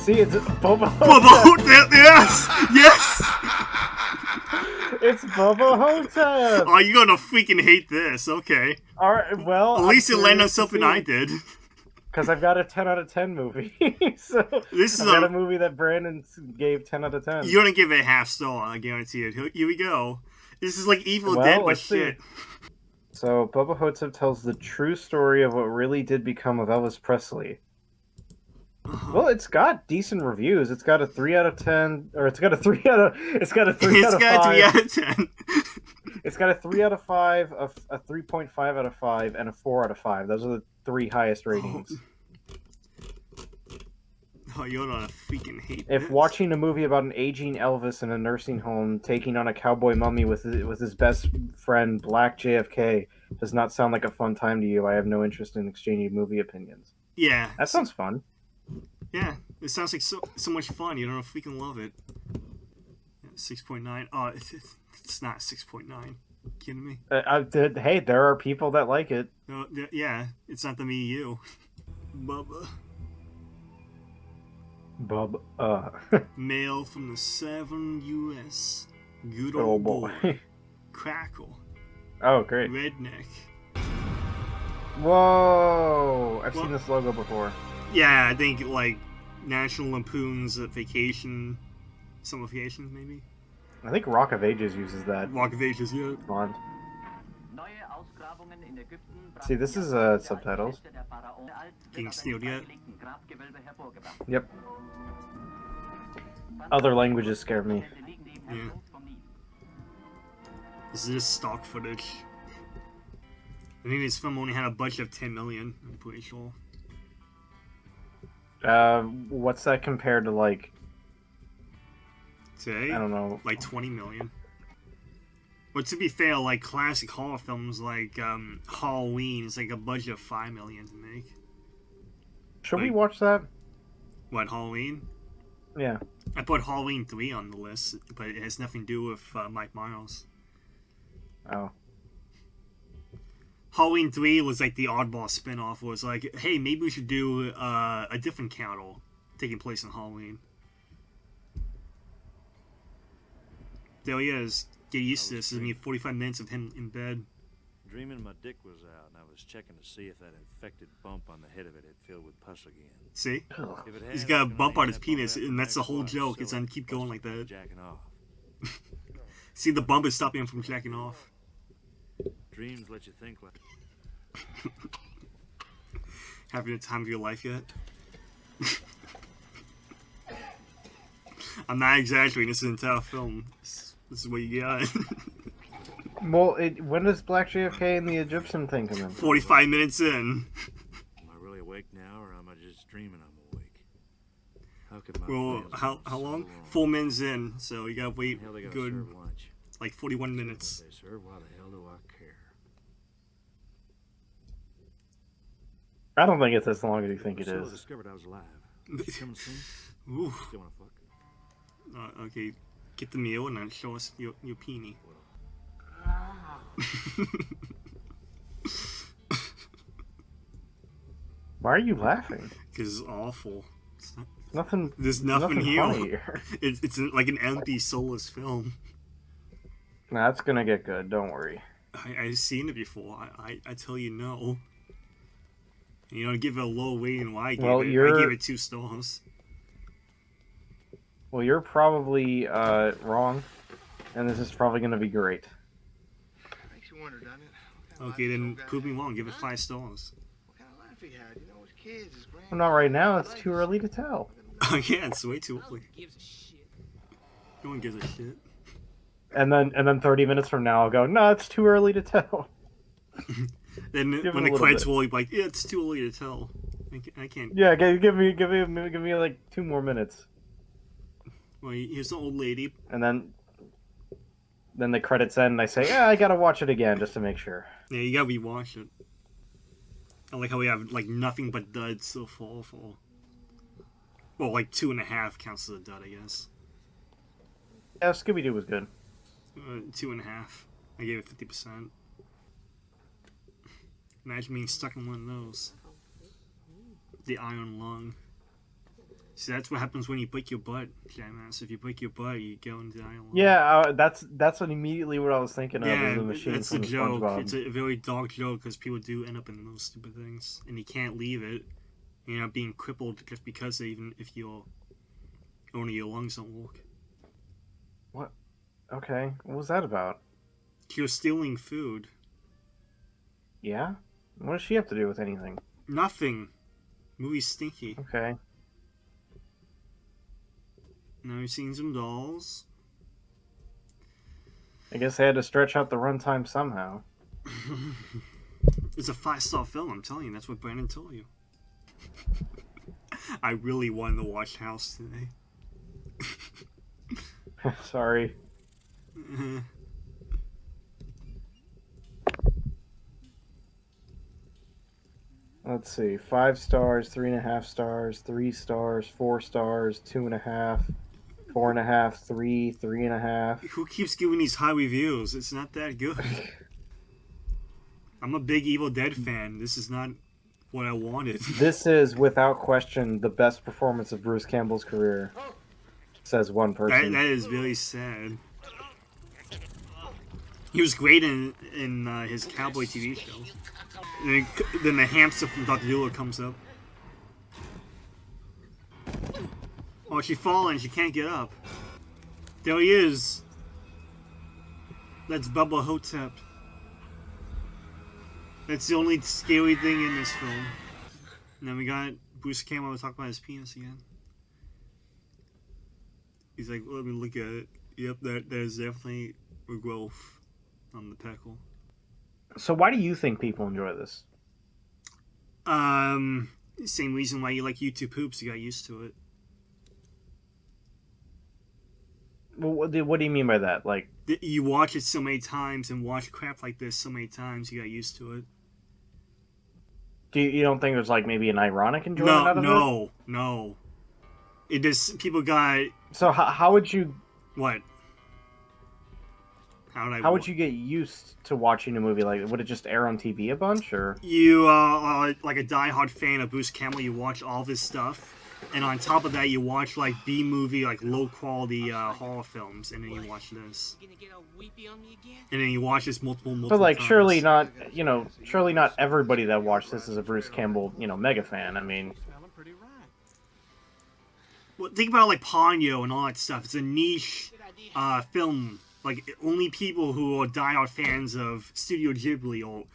See, it's Bubba Bubba Ho-Tep. Ho-Tep, yes! Yes! It's Bubba Ho-Tep. Oh, you're gonna freaking hate this, okay. Alright, well, At least it landed on something I did. Because I've got a 10 out of 10 movie. So This is I've got a movie that Brandon gave 10 out of 10. You're gonna give it a half star, I guarantee it. Here we go. This is like Evil Well, Dead, but let's see. shit. So Bubba Ho-Tep tells the true story of what really did become of Elvis Presley. Well, it's got decent reviews. It's got a 3 out of 10, or it's got a 3 out of 5. It's got a 3 out of 10. It's got a 3 out of 5, a 3.5 out of 5, and a 4 out of 5. Those are the 3 highest ratings. Oh, you're gonna freaking hate If this. watching a movie about an aging Elvis in a nursing home taking on a cowboy mummy with his best friend Black JFK does not sound like a fun time to you, I have no interest in exchanging movie opinions. Yeah. That sounds fun. Yeah, it sounds like so much fun. You don't freaking love it. 6.9. Oh, it's not 6.9. Kidding me? Hey, there are people that like it. Yeah, it's not the me, you. Bubba. Mail from the 7 U.S. Good old boy. Crackle. Oh, great. Redneck. Whoa! I've seen this logo before. Yeah, I think like National Lampoon's Vacation. Summer Vacation, maybe? I think Rock of Ages uses that. Rock of Ages, yeah. Font. See, this is subtitles. Getting stealed yet? Yep. Other languages scare me. Yeah. This is just stock footage. I think this film only had a budget of 10 million, I'm pretty sure. What's that compared to, like... Today? I don't know. Like 20 million. But to be fair, like classic horror films like Halloween is like a budget of 5 million to make. Should we watch that? What, Halloween? Yeah. I put Halloween 3 on the list, but it has nothing to do with Mike Myers. Oh. Halloween 3 was like the oddball spin-off. Was like, hey, maybe we should do a different carol taking place in Halloween. There he is. Get used to this. This is 45 minutes of him in bed. Dreaming my dick was out, and I was checking to see if that infected bump on the head of it had filled with pus again. See? He's got a bump on his penis, and that's the whole joke. It's on keep going like that. Jacking off. See, the bump is stopping him from jacking off. Dreams let you think like... Having the time of your life yet? I'm not exaggerating. This is an entire film. This is what you got. Well, when does Black JFK and the Egyptian thing come in? 45 minutes in. Am I really awake now, or am I just dreaming I'm awake? How could my Well, how long? 4 minutes in, so you gotta wait good, like 41 minutes. They serve, why the hell do I care? I don't think it's as long as you think it is. Discovered I was alive. Coming soon? Ooh. Still wanna fuck? Okay, get the meal and then show us your peenie. Why are you laughing? Because it's awful. Nothing. There's nothing here. Funny. It's like an empty, soulless film. Nah, it's gonna get good. Don't worry. I've seen it before. I tell you no. You know, give it a low rating. Why I gave it 2 stars. Well, you're probably wrong, and this is probably gonna be great. Makes you wonder, doesn't it? Okay, then prove me wrong. Give it 5 stars. What kind of life he had? You know, his kids, his grandkids. Well, not right now. It's too early to tell. Oh yeah, it's way too early. No one gives a shit. And then 30 minutes from now, I'll go, no, it's too early to tell. Then when the credits roll, you'll be like, yeah, it's too early to tell. I can't. Yeah, give me like 2 more minutes. Well, here's the old lady. And then the credits end, and I say, yeah, I gotta watch it again just to make sure. Yeah, you gotta rewatch it. I like how we have like nothing but duds so far. Well, like 2.5 counts as a dud, I guess. Yeah, Scooby-Doo was good. 2.5. I gave it 50%. Imagine being stuck in one of those. The iron lung. See, that's what happens when you break your butt, Jackass. If you break your butt, you go and die alone. Yeah, that's immediately what I was thinking of. Yeah, Is the machine that's from a joke. SpongeBob. It's a very dark joke because people do end up in those stupid things, and you can't leave it. You're not being crippled just because even if only your lungs don't work. What? Okay, what was that about? You're stealing food. Yeah, what does she have to do with anything? Nothing. Movie's stinky. Okay. Now we've seen some dolls. I guess they had to stretch out the runtime somehow. It's a 5-star film, I'm telling you. That's what Brandon told you. I really wanted to watch House today. Sorry. Let's see. 5 stars, 3.5 stars, 3 stars, 4 stars, 2.5, 4.5, 3, 3.5. Who keeps giving these high reviews? It's not that good. I'm a big Evil Dead fan. This is not what I wanted. This is, without question, the best performance of Bruce Campbell's career, says one person. That is really sad. He was great in his cowboy TV show. And then the hamster from Dr. Doolittle comes up. Oh, she's falling. She can't get up. There he is. That's Bubba Ho-Tep. That's the only scary thing in this film. And then we got Bruce Campbell to talk about his penis again. He's like, let me look at it. Yep, there's definitely a growth on the peckle. So why do you think people enjoy this? Same reason why you like YouTube poops. You got used to it. Well, what do you mean by that? Like, You watch it so many times and watch crap like this so many times, you got used to it. you don't think there's like maybe an ironic enjoyment out of it? No. It just people got So how would you what? How would you get used to watching a movie like that? Would it just air on TV a bunch, or? You are like a diehard fan of Bruce Campbell. You watch all of his stuff, and on top of that, you watch like B-movie, like low-quality horror films, and then you watch this. And then you watch this multiple But like, times. surely not everybody that watched this is a Bruce Campbell, mega fan. I mean, Well, think about like Ponyo and all that stuff. It's a niche film. Like, only people who are diehard fans of Studio Ghibli or,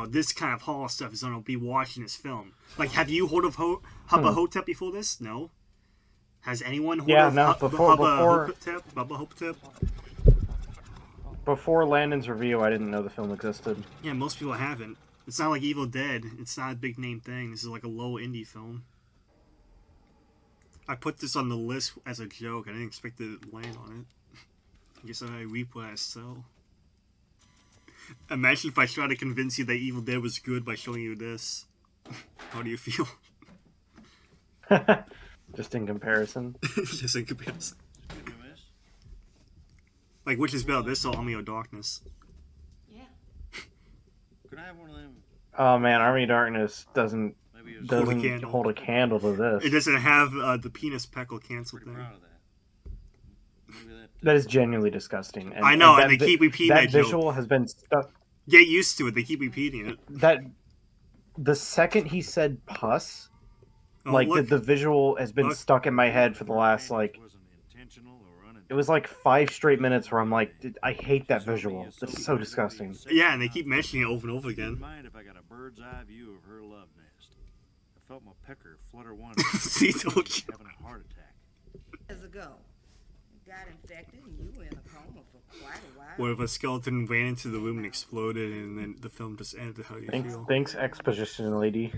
this kind of horror stuff is going to be watching this film. Like, have you heard of Bubba Ho-Tep before this? No? Has anyone heard of Bubba Ho-Tep? Before Landon's review, I didn't know the film existed. Yeah, most people haven't. It's not like Evil Dead. It's not a big name thing. This is like a low indie film. I put this on the list as a joke. I didn't expect to land on it. I guess I reap what I sow. Imagine if I tried to convince you that Evil Dead was good by showing you this. How do you feel? Just in comparison. Just in comparison. Like, which is better, this or Army of Darkness? Yeah. Could I have one of them? Oh man, Army of Darkness doesn't candle. hold a candle to this. It doesn't have the penis peckle canceled thing. Proud of that. That is genuinely disgusting. I know, and they keep repeating that joke. visual has been stuck. Get used to it. They keep repeating it. The second he said "pus," Oh, the visual has been stuck in my head for the last it was like 5 straight minutes where I'm like, I hate that visual. It's so disgusting. Yeah, and they keep mentioning it over and over again. Mind if I got a bird's eye view of her love nest? I felt my pecker flutter once. See, told you. Having a heart attack. Years ago, you got infected and you were in a coma for quite a while. What if a skeleton ran into the room and exploded, and then the film just ended? How do you feel? Thanks, exposition lady.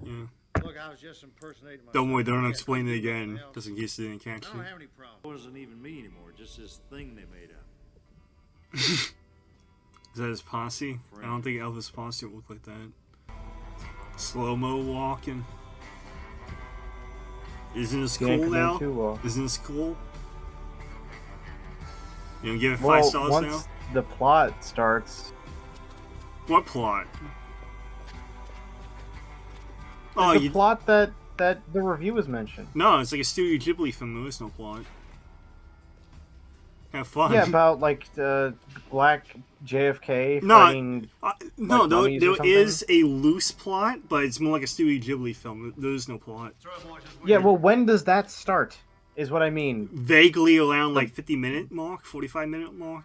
Yeah. Look, I was just impersonating myself. Don't worry, don't explain it again, just in case they didn't catch I you. don't have any problem. It wasn't even me anymore, just this thing they made up. Is that his posse? I don't think Elvis' posse would look like that. Slow-mo walking. Isn't this cool now? Isn't this cool? You gonna give it 5 stars once now? the plot starts, What plot? Oh, the plot that that the review was mentioned. No, it's like a Studio Ghibli film. There is no plot. Have fun. Yeah, about like Black JFK No, fighting. no, like, mummies or there something? is a loose plot, but it's more like a Studio Ghibli film. There is no plot. Yeah, well, when does that start? Is what I mean. Vaguely around like 50-minute mark, 45-minute mark.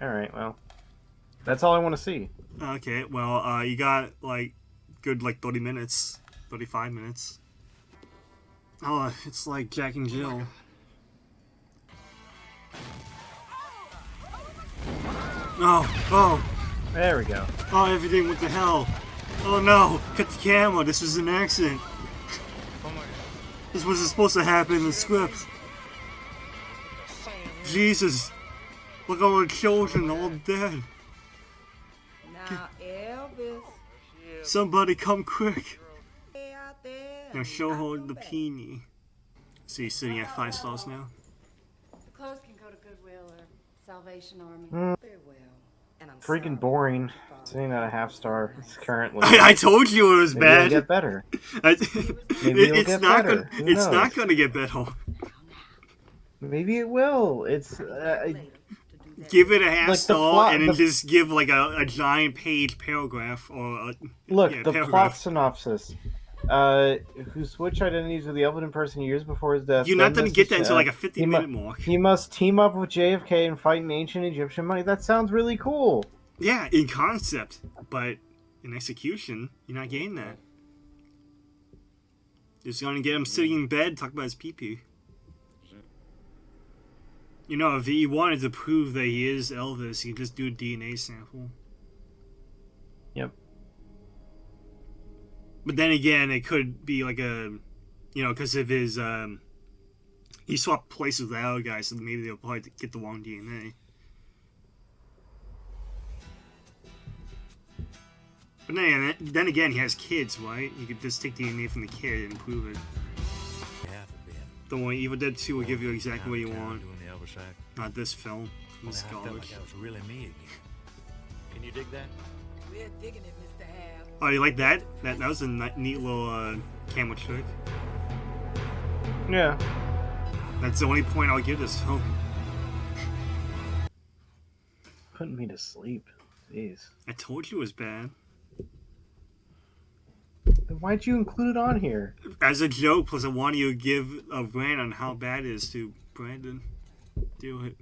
All right, well, that's all I want to see. Okay, well, you got like good like 30 minutes, 35 minutes. Oh, it's like Jack and Jill. Oh, There we go. oh, everything went to hell. Oh no, cut the camera, this was an accident. This wasn't supposed to happen in the script. Jesus, look at all the children, all dead. Now, Elvis, Somebody come quick. stay out there. Now and show not her come the back. peony. So you're sitting at 5 stars now? The clothes can go to Goodwill or Salvation Army. Very well. And I'm Freaking sorry. boring. Sitting at a half star currently. I told you it was Maybe it'll bad. get better. It's Maybe it'll get not better. gonna. Who It's knows? not gonna get better. Maybe it will. It's Give it a half Like the star plot- and then the- just give like a giant page paragraph or a, look yeah, the paragraph. plot synopsis. Who switched identities with the elven person years before his death. You're not then gonna get that messaged, until like a he 50-minute mu- mark. He must team up with JFK and fight an ancient Egyptian money. That sounds really cool. Yeah, in concept, but in execution, you're not getting that. Just gonna get him sitting in bed, talk about his pee-pee. You know, if he wanted to prove that he is Elvis, he could just do a DNA sample. Yep. But then again, it could be like a, because of his, he swapped places with the other guy, so maybe they'll probably get the wrong DNA. But then again, he has kids, right? You could just take DNA from the kid and prove it. Half a bit. Don't worry, Evil Dead 2 will give you exactly what you Downtown want. Doing the Elvis act. Not this film. This Only I felt garbage. like I was really me again. Can you dig that? We're digging it, Mr. Hab. Oh, you like that? That was a neat little camera trick. Yeah. That's the only point I'll give this film. Putting me to sleep. Jeez. I told you it was bad. Then why'd you include it on here? As a joke, plus I want you to give a rant on how bad it is to Brandon. Do it.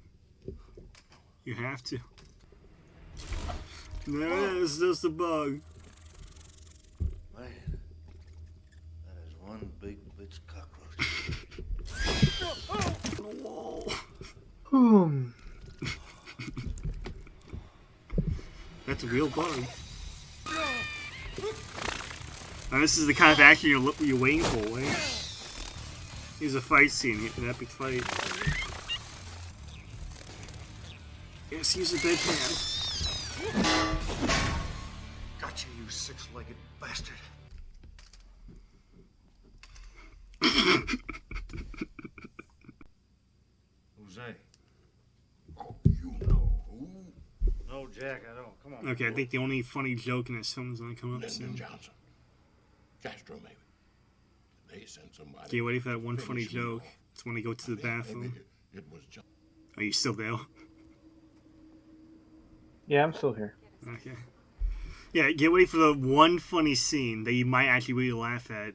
You have to. There it is, just a bug. Man, that is one big bitch cockroach. On the wall. That's a real bug. Now this is the kind of action you're waiting for, right? Here's a fight scene, an epic fight. Yes, use a bedpan. Gotcha, you six-legged bastard. Who's that? Oh, you know who? No, Jack, I don't. Come on. Okay, I think the only funny joke in this film is gonna come up Lyndon soon. Johnson. Castro, maybe. They sent somebody. Get ready for that one funny Finish him joke. off. It's when they go to the I think bathroom. maybe it was John. Are you still there? Yeah, I'm still here. Okay. Yeah, get ready for the one funny scene that you might actually really laugh at.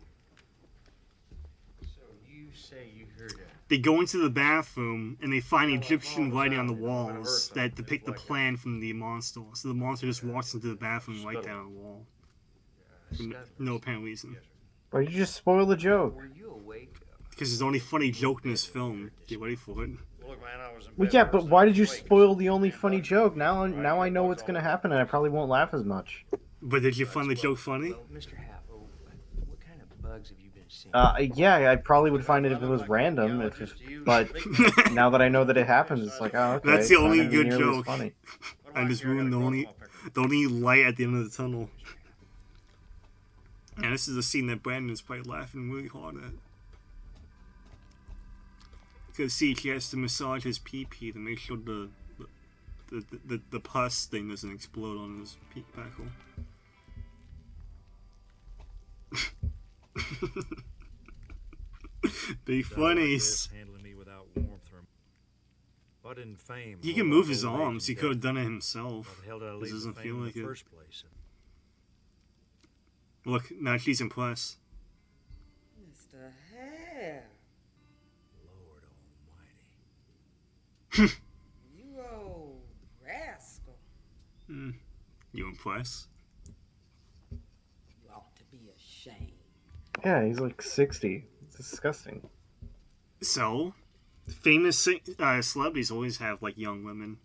So you say you heard that? They go into the bathroom and they find Egyptian all writing on the the time, you know, when I walls heard that something, depict the it's like plan from the monster. So the monster just walks into the bathroom right there on the wall. For no apparent reason. Why did you just spoil the joke? Were you awake? Because it's the only funny joke in this film. Get ready for it. Look, man, I was in Well, bed yeah, last but night why did you awake. spoil the only funny joke? Now I know what's gonna happen, and I probably won't laugh as much. But did you find the joke funny? Well, Mr. Halfo, what kind of bugs have you been seeing? Yeah, I probably would find it if it was random. But now that I know that it happens, it's like, oh, okay. That's the it's not only gonna be good nearly as joke. funny. I just ruined the only light at the end of the tunnel. And this is a scene that Brandon is probably laughing really hard at. Because see, he has to massage his pee-pee to make sure the pus thing doesn't explode on his pee hole. Big Done like funnies. this, handling me without warmth or... What in fame? He can hold move up his old age arms. He and could have death? done it Why himself. the hell did I This leave the doesn't fame feel in like the it. first place? Look, now she's impressed. Mr. Hare, Lord almighty. you old rascal. You impressed? You ought to be ashamed. Yeah, he's like 60. It's disgusting. So, famous celebrities always have like young women.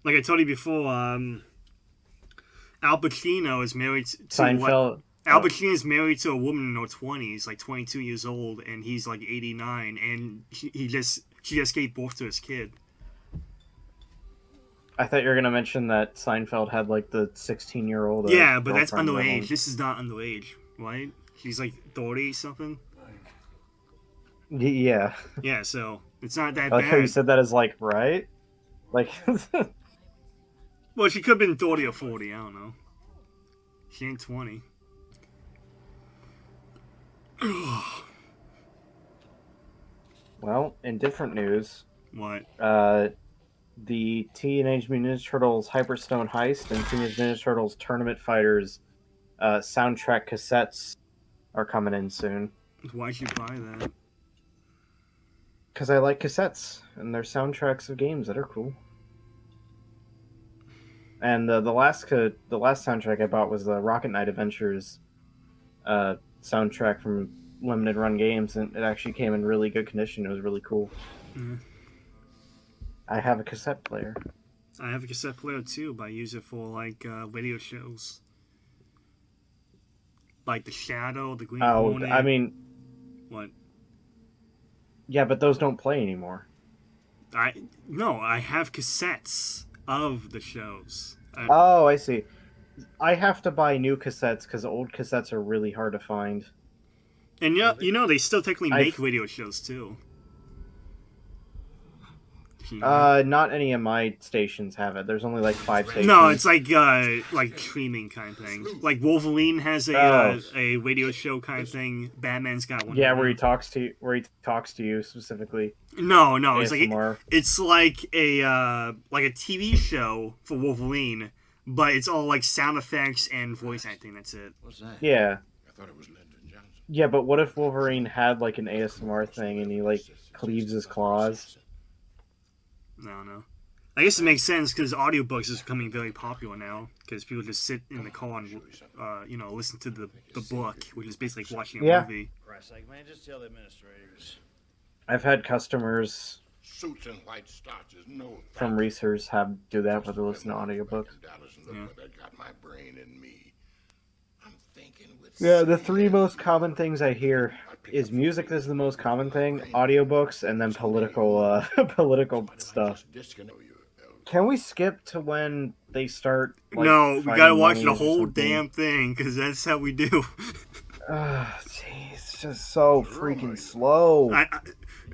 Like I told you before, Al Pacino is married to Seinfeld. Al Pacino is married to a woman in her 20s, like 22 years old, and he's like 89, and she just gave birth to his kid. I thought you were gonna mention that Seinfeld had like the 16-year-old. Yeah, but that's girlfriend at underage. home. This is not underage, right? She's like 30 something. Yeah. Yeah, so it's not that I like how you bad. said that as like right. Like. Well, she could have been 30 or 40. I don't know. She ain't 20. Well, in different news, What? the Teenage Mutant Ninja Turtles Hyperstone Heist and Teenage Ninja Turtles Tournament Fighters soundtrack cassettes are coming in soon. Why'd you buy that? Because I like cassettes, and they're soundtracks of games that are cool. And the last soundtrack I bought was the Rocket Knight Adventures soundtrack from Limited Run Games, and it actually came in really good condition. It was really cool. Mm-hmm. I have a cassette player. I have a cassette player too, but I use it for like radio shows. Like The Shadow, The Green Oh, Hornet. I mean, What? yeah, but those don't play anymore. I have cassettes of the shows. Oh, I see. I have to buy new cassettes because old cassettes are really hard to find. And you know they still technically I've- make radio shows too. You know that? Not any of my stations have it. There's only like 5 stations. No, it's like streaming kind of thing. Like Wolverine has a radio show kind of thing. Batman's got one. yeah, right where he now. talks to you specifically. No, it's like ASMR. it's like a TV show for Wolverine, but it's all like sound effects and voice acting. That's it. What's that? Yeah, I thought it was Lyndon Johnson. yeah, but what if Wolverine had like an ASMR thing and he like cleaves his claws? No. I guess it makes sense because audiobooks is becoming very popular now because people just sit in the car and listen to the book, which is basically like watching a Yeah. movie. Christ's sake, man, just tell the administrators. I've had customers Suits and white starches, no from research do that where they listen to audiobooks. Yeah. That got my brain in me. I'm thinking with Yeah, the 3 most common things I hear is music is the most common thing, audiobooks, and then political political stuff. Can we skip to when they start? Like, No, we finding gotta watch money the or whole something? damn thing because that's how we do. Jeez, it's just so freaking slow. I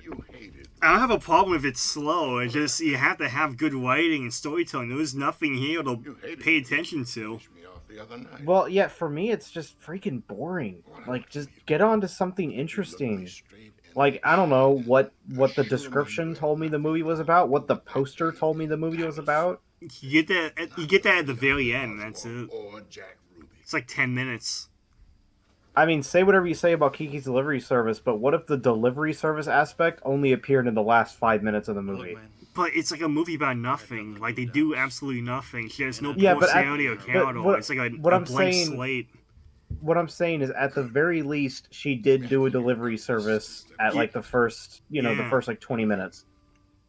You hate it. don't have a problem if it's slow. It's just you have to have good writing and storytelling. There was nothing here to You hate it. pay attention to. Pissed me off the other night. Well, yeah, for me, it's just freaking boring. Like, just get on to something interesting. Like, I don't know what the description told me the movie was about, what the poster told me the movie was about. You get that at the very end. And that's it. Or Jack Ruby. It's like 10 minutes. I mean, say whatever you say about Kiki's Delivery Service, but what if the delivery service aspect only appeared in the last 5 minutes of the movie? Look, man, But it's like a movie about nothing. Like they do absolutely nothing. There's no Yeah, but personality or character. what- It's like a what I'm blank saying- slate. What I'm saying is, at the very least, she did do a delivery service at like the first, the Yeah. first like 20 minutes.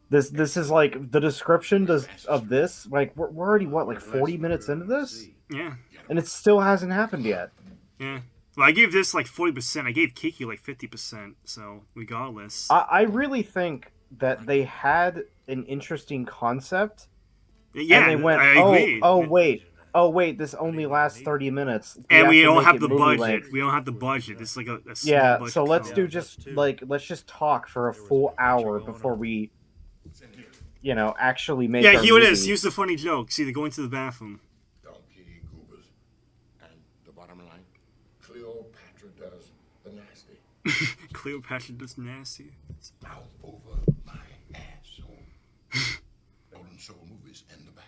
This is like the description of this. Like we're already like 40 minutes into this, Yeah, and it still hasn't happened yet. yeah. Well, I gave this like 40%. I gave Kiki like 50%. So regardless, I really think that they had an interesting concept, yeah, and they went, I agree. oh wait, this only lasts 30 minutes, And we have to don't make have it the movie budget. length. We don't have the budget. It's like a small Yeah, budget so let's film. do let's just talk for a full hour before we, actually make. Yeah, our here it movie. is. Here's the funny joke. See, they're going to the bathroom. Donkey goobers. And the bottom line, Cleopatra does the nasty. Cleopatra just nasty. Mouth over my asshole. Golden Soul movies in the back.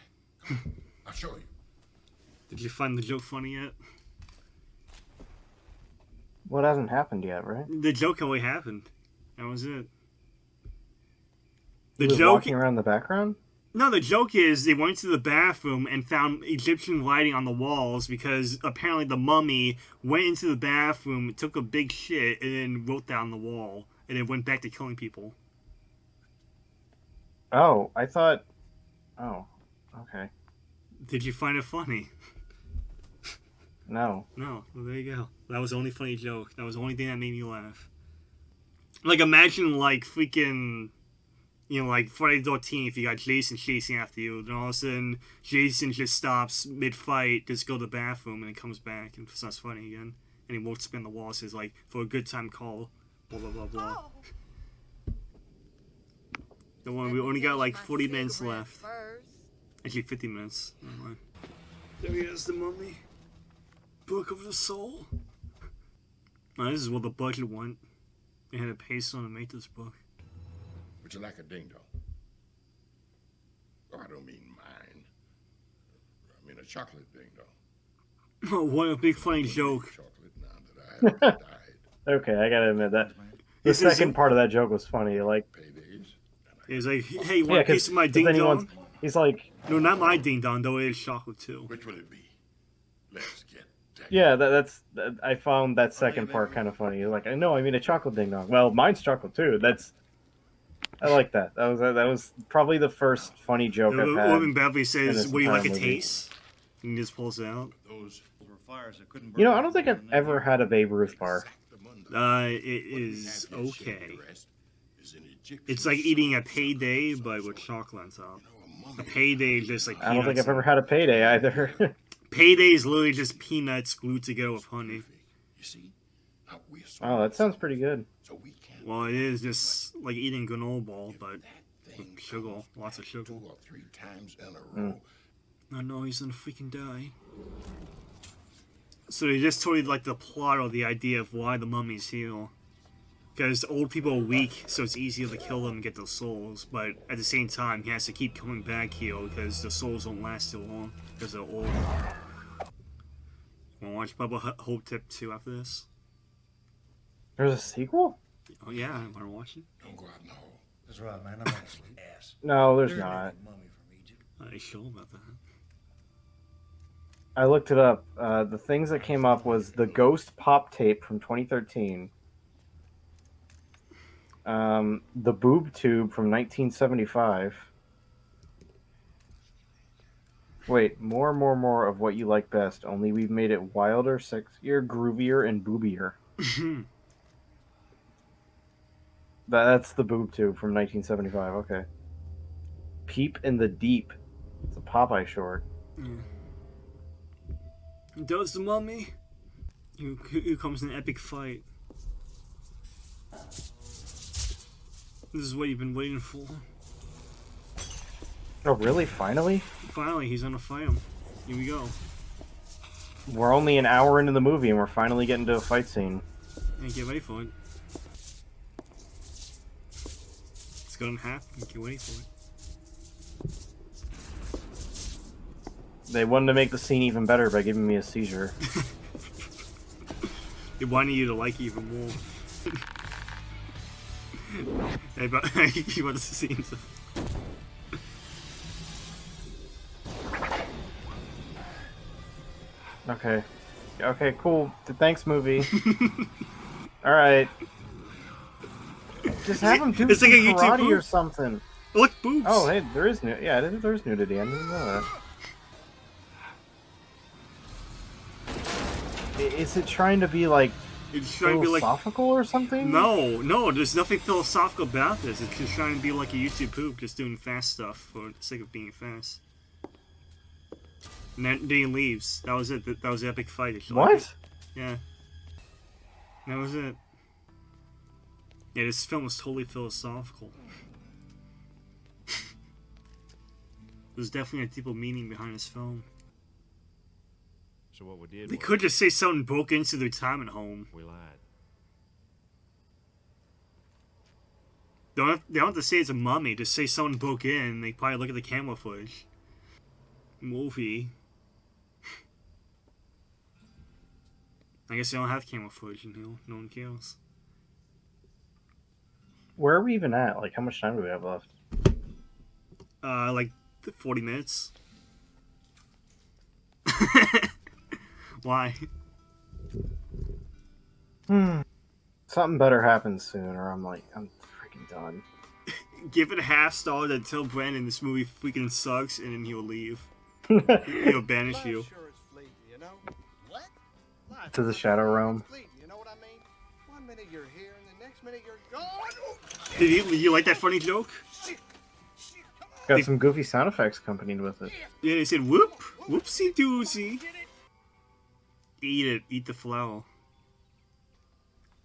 Come on, I'll show you. Did you find the joke funny yet? What hasn't happened yet, right? The joke only happened. That was it. He The was joke. walking around the background? No, the joke is they went to the bathroom and found Egyptian writing on the walls because apparently the mummy went into the bathroom, took a big shit, and then wrote that on the wall, and then went back to killing people. Oh, I thought... Oh, okay. Did you find it funny? No. No. Well, there you go. That was the only funny joke. That was the only thing that made me laugh. Like, imagine, like, freaking... You know, like Friday the 13th, you got Jason chasing after you, then all of a sudden, Jason just stops mid-fight, just go to the bathroom, and then comes back and starts fighting again. And he won't spin the wall, says, like, for a good time call, blah, blah, blah, blah. The one, we only got, like, 40 minutes left. Actually, 50 minutes. Never mind. There he is, the mummy. Book of the Soul. Oh, this is what the budget went. They had to pay someone to make this book. Would you like a ding dong? Oh, I don't mean mine. I mean a chocolate ding dong. Oh, what a big funny joke. Chocolate now that I have died. Okay, I gotta admit that. The second part of that joke was funny. Like, Paydays. He's like, hey, you want a piece of my 'cause ding then dong? He's like, No, not my ding dong, though. It is chocolate too. Which will it be? Let's get technical. yeah, that's I found that second part kind of funny. Like, I know, I mean a chocolate ding dong. Well, mine's chocolate too. I like that. That was probably the first funny joke I've had. Woman Beverly in says, this "Would you like a entire movie. taste?" And he just pulls it out. Those were fires that couldn't burn. You know, I don't think I've ever had a Babe Ruth bar. It is okay. It's like eating a payday, but with chocolate on top. A payday is just like peanuts. I don't think I've ever had a payday either. Payday is literally just peanuts glued together with honey. You see? Now we're so Oh, that sounds pretty good. so we can't Well, it is just like eating granola ball, but that thing with sugar, lots of sugar. 2 or 3 times in a row. I know he's gonna freaking die. So they just told you like the plot or the idea of why the mummies heal. Because old people are weak, so it's easier to kill them and get their souls. But at the same time, he has to keep coming back here because the souls don't last too long because they're old. Wanna watch Bubba Ho-Tep 2 after this? There's a sequel? Oh yeah, I wanna watch it. Don't go out in the hall. That's right, man. I'm actually ass. No, there's not. Mummy from Egypt. Are you sure about that? I looked it up. The things that came up was the Ghost Pop Tape from 2013. The Boob Tube from 1975. Wait, more of what you like best. Only we've made it wilder, sexier, groovier, and boobier. That's the Boob Tube from 1975. Okay. Peep in the Deep. It's a Popeye short. Does the mummy? Who comes in an epic fight? This is what you've been waiting for. Oh, really? Finally? Finally, he's gonna fight him. Here we go. We're only an hour into the movie and we're finally getting to a fight scene. And get ready for it. It's gonna happen. Get ready for it. They wanted to make the scene even better by giving me a seizure. They wanted you to like it even more. Hey, but you want to see it. Okay. Okay, cool. Thanks, movie. Alright. Just have him do It's some like a YouTube karate or move. something. Look, boobs. Oh, hey, there is there is nudity. I didn't know that. Is it trying to be like It's trying to be like. philosophical or something? No, there's nothing philosophical about this. It's just trying to be like a YouTube poop, just doing fast stuff for the sake of being fast. And then he leaves. That was it. That was the epic fight. Did you like What? it? Yeah. That was it. Yeah, this film was totally philosophical. There's definitely a deeper meaning behind this film. So what we did They was could just say something broke into the retirement home. we lied. They don't have to say it's a mummy. Just say someone broke in. They probably look at the camera footage. Movie. I guess they don't have camera footage in here. No one cares. Where are we even at? Like, how much time do we have left? Like 40 minutes. Why? Something better happens soon, or I'm freaking done. Give it a half star to tell Brandon this movie freaking sucks, and then he'll leave. He'll banish you. To the Shadow Realm. You know what I mean? One minute you're here, and the next minute you're gone. Did you like that funny joke? Got some goofy sound effects accompanied with it. Yeah, they said whoop, whoopsie doozy. Eat it, eat the flower.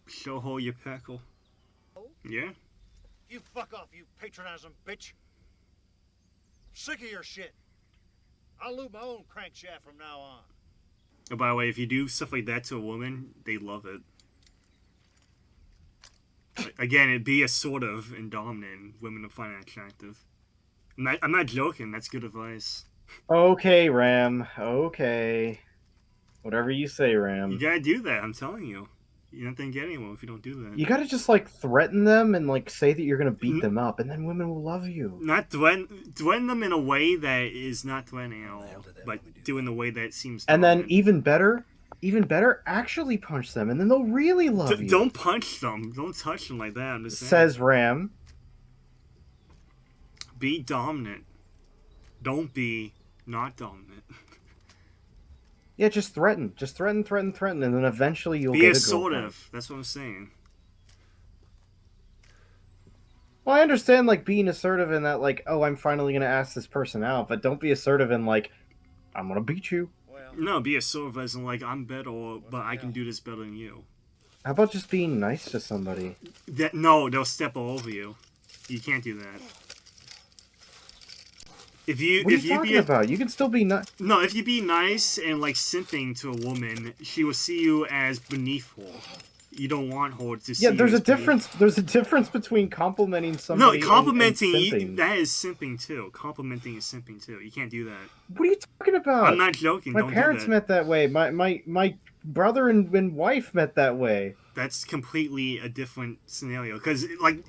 Show ho your peckle. Yeah? You fuck off, you patronizing bitch. Sick of your shit. I'll lube my own crankshaft from now on. Oh, by the way, if you do stuff like that to a woman, they love it. Again, it'd be a sort of and dominant. Women will find it attractive. I'm not joking. That's good advice. Okay, Ram. Okay. Whatever you say, Ram. You gotta do that. I'm telling you. You're not gonna get anyone if you don't do that. You gotta just, like, threaten them and, like, say that you're gonna beat them up, and then women will love you. Not threaten them in a way that is not threatening at all, but do in a way that seems And then, dominant. even better, actually punch them, and then they'll really love you. Don't punch them. Don't touch them like that. I'm just saying. Says Ram. Be dominant. Don't be not dominant. Yeah, just threaten. Just threaten, and then eventually you'll Be get a assertive. girlfriend. That's what I'm saying. Well, I understand, like, being assertive in that, like, oh, I'm finally gonna ask this person out, but don't be assertive in, like, I'm gonna beat you. No, be assertive as in, like, I'm better, but I can do this better than you. How about just being nice to somebody? No, they'll step all over you. You can't do that. What are you talking about? You can still be nice. No, if you be nice and like simping to a woman, she will see you as beneath her. You don't want her to see. Yeah, there's you a as difference. There's a difference between complimenting somebody. No, complimenting and simping. that is simping too. Complimenting is simping too. You can't do that. What are you talking about? I'm not joking. My don't parents do that. met that way. My brother and wife met that way. That's completely a different scenario. Because like,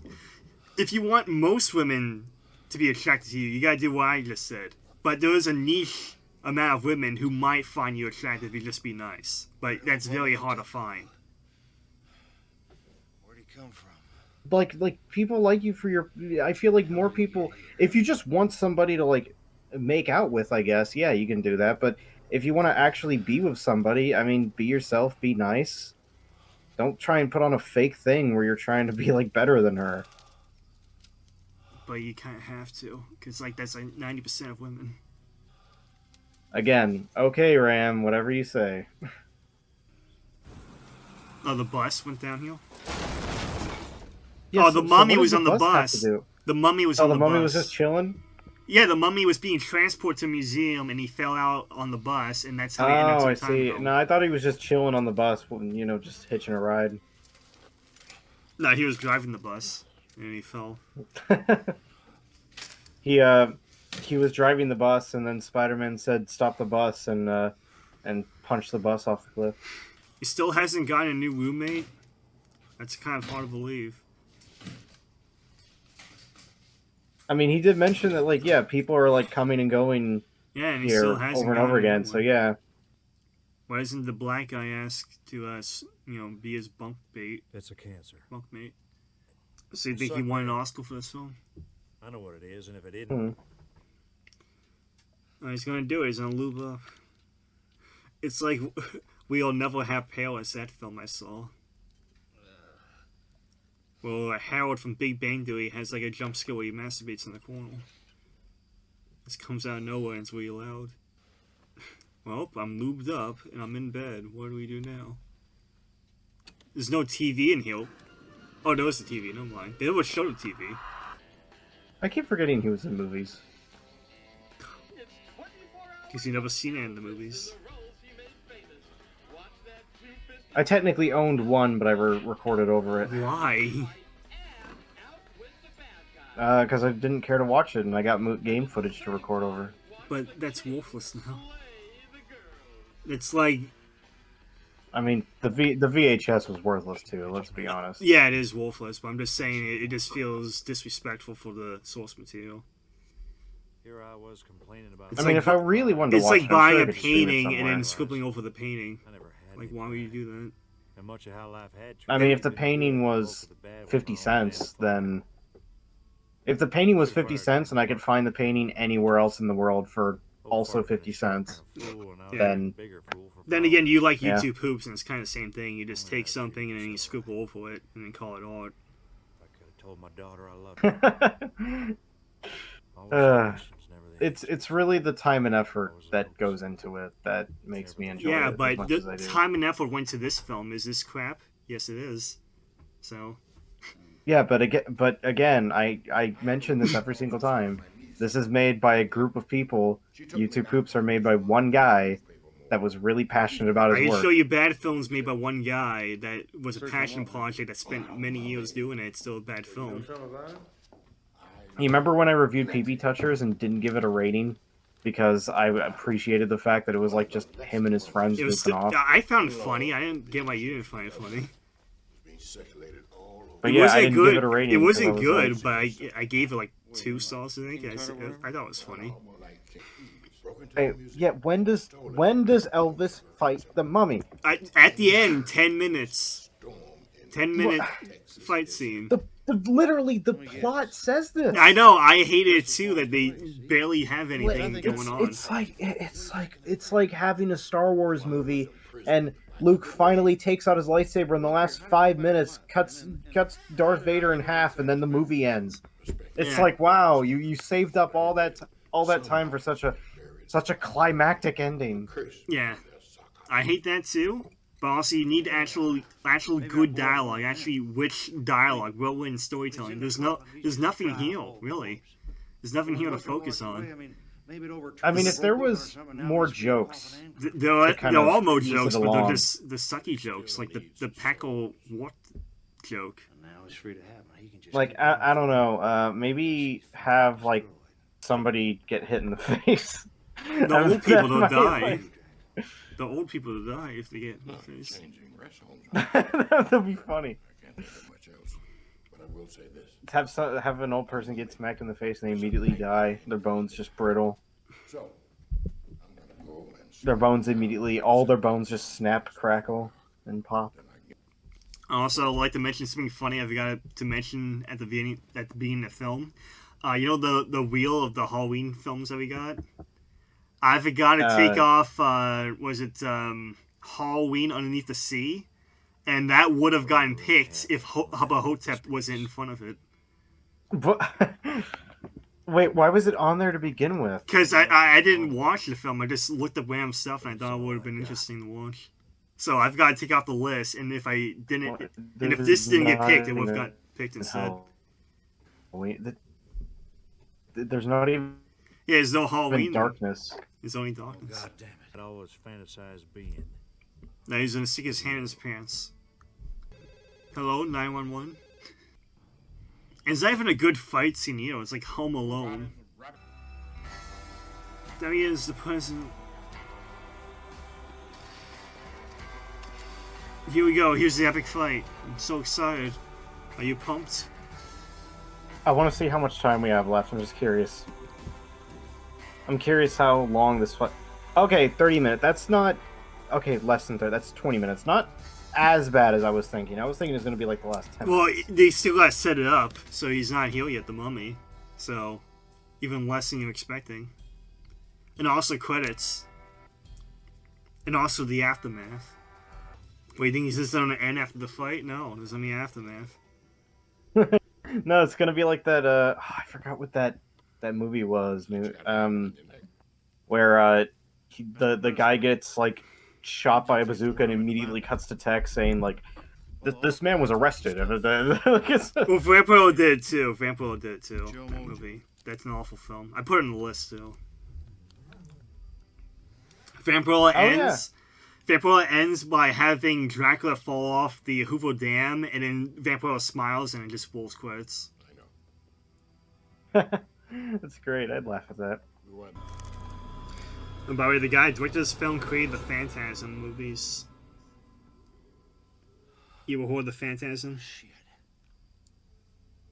if you want most women to be attracted to you, you gotta do what I just said. But there is a niche amount of women who might find you attractive if you just be nice. But that's very hard to find. Where'd he come from? Like people like you for your. I feel like more people. If you just want somebody to like make out with, I guess, yeah, you can do that. But if you want to actually be with somebody, I mean, be yourself, be nice. Don't try and put on a fake thing where you're trying to be like better than her. But you kind of have to, because like that's like 90% of women. Again, okay, Ram, whatever you say. Oh, the bus went downhill? Yeah, oh, the mummy what was does on the have bus. to do? The mummy was Oh, on the the bus. mummy was just chilling? Yeah, the mummy was being transported to a museum, and he fell out on the bus, and that's how he ended up Oh, I to the see. time No, I thought he was just chilling on the bus, you know, just hitching a ride. No, he was driving the bus, and he fell. He was driving the bus, and then Spider-Man said, "Stop the bus," and punched the bus off the cliff. He still hasn't gotten a new roommate? That's kind of hard to believe. I mean, he did mention that, like, yeah, people are, like, coming and going Yeah, and he here still hasn't over and gotten over a new again, so one. yeah. Why doesn't the black guy ask to, be his bunkmate? It's a cancer. Bunkmate. So you think he won an Oscar for this film? I know what it is, and if it didn't, Oh, he's gonna do it. He's gonna lube up. It's like We'll Never Have Palace, that film I saw. Well, Harold from Big Bang Theory has like a jump scare where he masturbates in the corner. This comes out of nowhere and it's really loud. Well, I'm lubed up and I'm in bed. What do we do now? There's no TV in here. Oh, there was the TV. Never mind. They never showed the TV. I keep forgetting he was in movies. Because you never seen it in the movies. I technically owned one, but I recorded over it. Why? because I didn't care to watch it, and I got game footage to record over. But that's worthless now. It's like... I mean, the VHS was worthless too. Let's be honest. Yeah, it is worthless, but I'm just saying it just feels disrespectful for the source material. Here I was complaining about. I mean, if I really wanted to watch it, it's like buying I'm sure I a could stream it painting and then somewhere. scribbling over the painting. I never had Like, any why would you pride. do that? And much of how life had I mean, if the treated me, painting both was of the bad was 50 my own cents, damn fault. then... If the painting was 50 cents and I could find the painting anywhere else in the world for also 50 cents, then... Then again, you like Yeah. YouTube hoops, and it's kind of the same thing. You just take something and then you scribble over it and then call it art. I could have told my daughter I loved her. It's really the time and effort that goes into it that makes me enjoy Yeah, it as but much the as I do. time and effort went to this film. Is this crap? Yes, it is. So... Yeah, but again, I mention this every single time. This is made by a group of people. YouTube Poops are made by one guy that was really passionate about I his can work. show you bad films made by one guy that was a passion project that spent many years doing it. It's still a bad film. You remember when I reviewed PB Touchers and didn't give it a rating because I appreciated the fact that it was like just him and his friends It was goofing off? I found it funny. I didn't get why you didn't find it funny. But It yeah, I wasn't didn't good. give it a rating. It because I wasn't was good, like, but I gave it like 2 stars. I think I thought it was funny. Hey, yeah, when does Elvis fight the mummy? At the end, 10 minutes. 10-minute fight scene. Literally, the plot says this. I know. I hate it too that they barely have anything going on. It's like having a Star Wars movie and Luke finally takes out his lightsaber in the last 5 minutes, cuts Darth Vader in half, and then the movie ends. It's like, wow, you saved up all that time for such a climactic ending. Yeah, I hate that too. But also, you need actual good dialogue, actually rich dialogue, well-written storytelling. There's nothing here, really. There's nothing here to focus on. I mean, if there was more jokes, there are more ease it jokes, but they're along. just the sucky jokes, like the Paco what joke. Now it's free to have. Now you can just Like I don't know, maybe have like somebody get hit in the face. The old people don't die. The old people will die if they get in the face. That'd be funny. I can't think of much else, but I will say this. Have an old person get smacked in the face and they immediately die. Their bones just brittle. So, I'm gonna go and Their bones immediately, all their bones just snap, crackle, and pop. I also like to mention something funny I forgot to mention at the beginning of the film. You know the wheel of the Halloween films that we got? I forgot to take off, Halloween Underneath the Sea? And that would have gotten picked if Bubba Ho-Tep wasn't in front of it. But, wait, why was it on there to begin with? Because I didn't watch the film, I just looked up random stuff and I thought it would have been interesting to watch. So I've got to take off the list, and if I didn't, and if this didn't get picked, it would have got picked instead. There's not even Yeah, there's no Halloween. darkness. There's only darkness. God damn it! I always fantasized being. Now he's gonna stick his hand in his pants. Hello, 911. It's not even a good fight scene, you know. It's like Home Alone. There he is, the president. Here we go. Here's the epic fight. I'm so excited. Are you pumped? I want to see how much time we have left. I'm just curious. I'm curious how long this fight. Okay, 30 minutes. That's not. Okay, less than 30. That's 20 minutes. Not as bad as I was thinking. I was thinking it was going to be like the last 10 Well, minutes. they still got to set it up, so he's not here yet, the mummy. So, even less than you're expecting. And also credits. And also the aftermath. Wait, you think he's just going to end after the fight? No, there's only aftermath. No, it's going to be like that. I forgot what that movie was. Where the guy gets like shot by a bazooka and immediately cuts to text saying like, "This man was arrested." Well, Vampiro did too. Vampiro did too. That movie. That's an awful film. I put it on the list too. Vampiro ends. Vampiro ends by having Dracula fall off the Hoover Dam, and then Vampiro smiles and it just rolls credits. That's great. I'd laugh at that. And by the way, the guy who directed this film created the Phantasm movies. You ever heard of the Phantasm? Shit.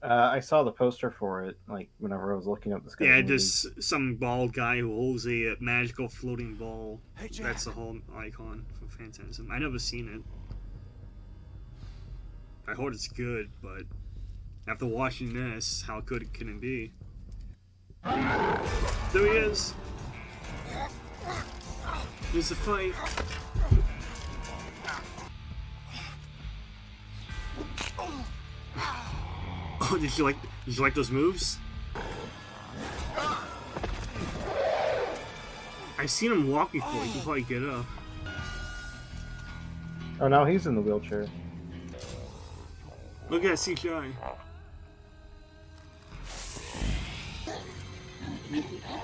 I saw the poster for it, like, whenever I was looking up this guy's Yeah, movies. just some bald guy who holds a magical floating ball. Hey, Jack. That's the whole icon for Phantasm. I never seen it. I heard it's good, but after watching this, how good can it be? There he is! There's the fight! Oh, did you like those moves? I've seen him walk before, he can probably get up. Oh, now he's in the wheelchair. Look at that CGI.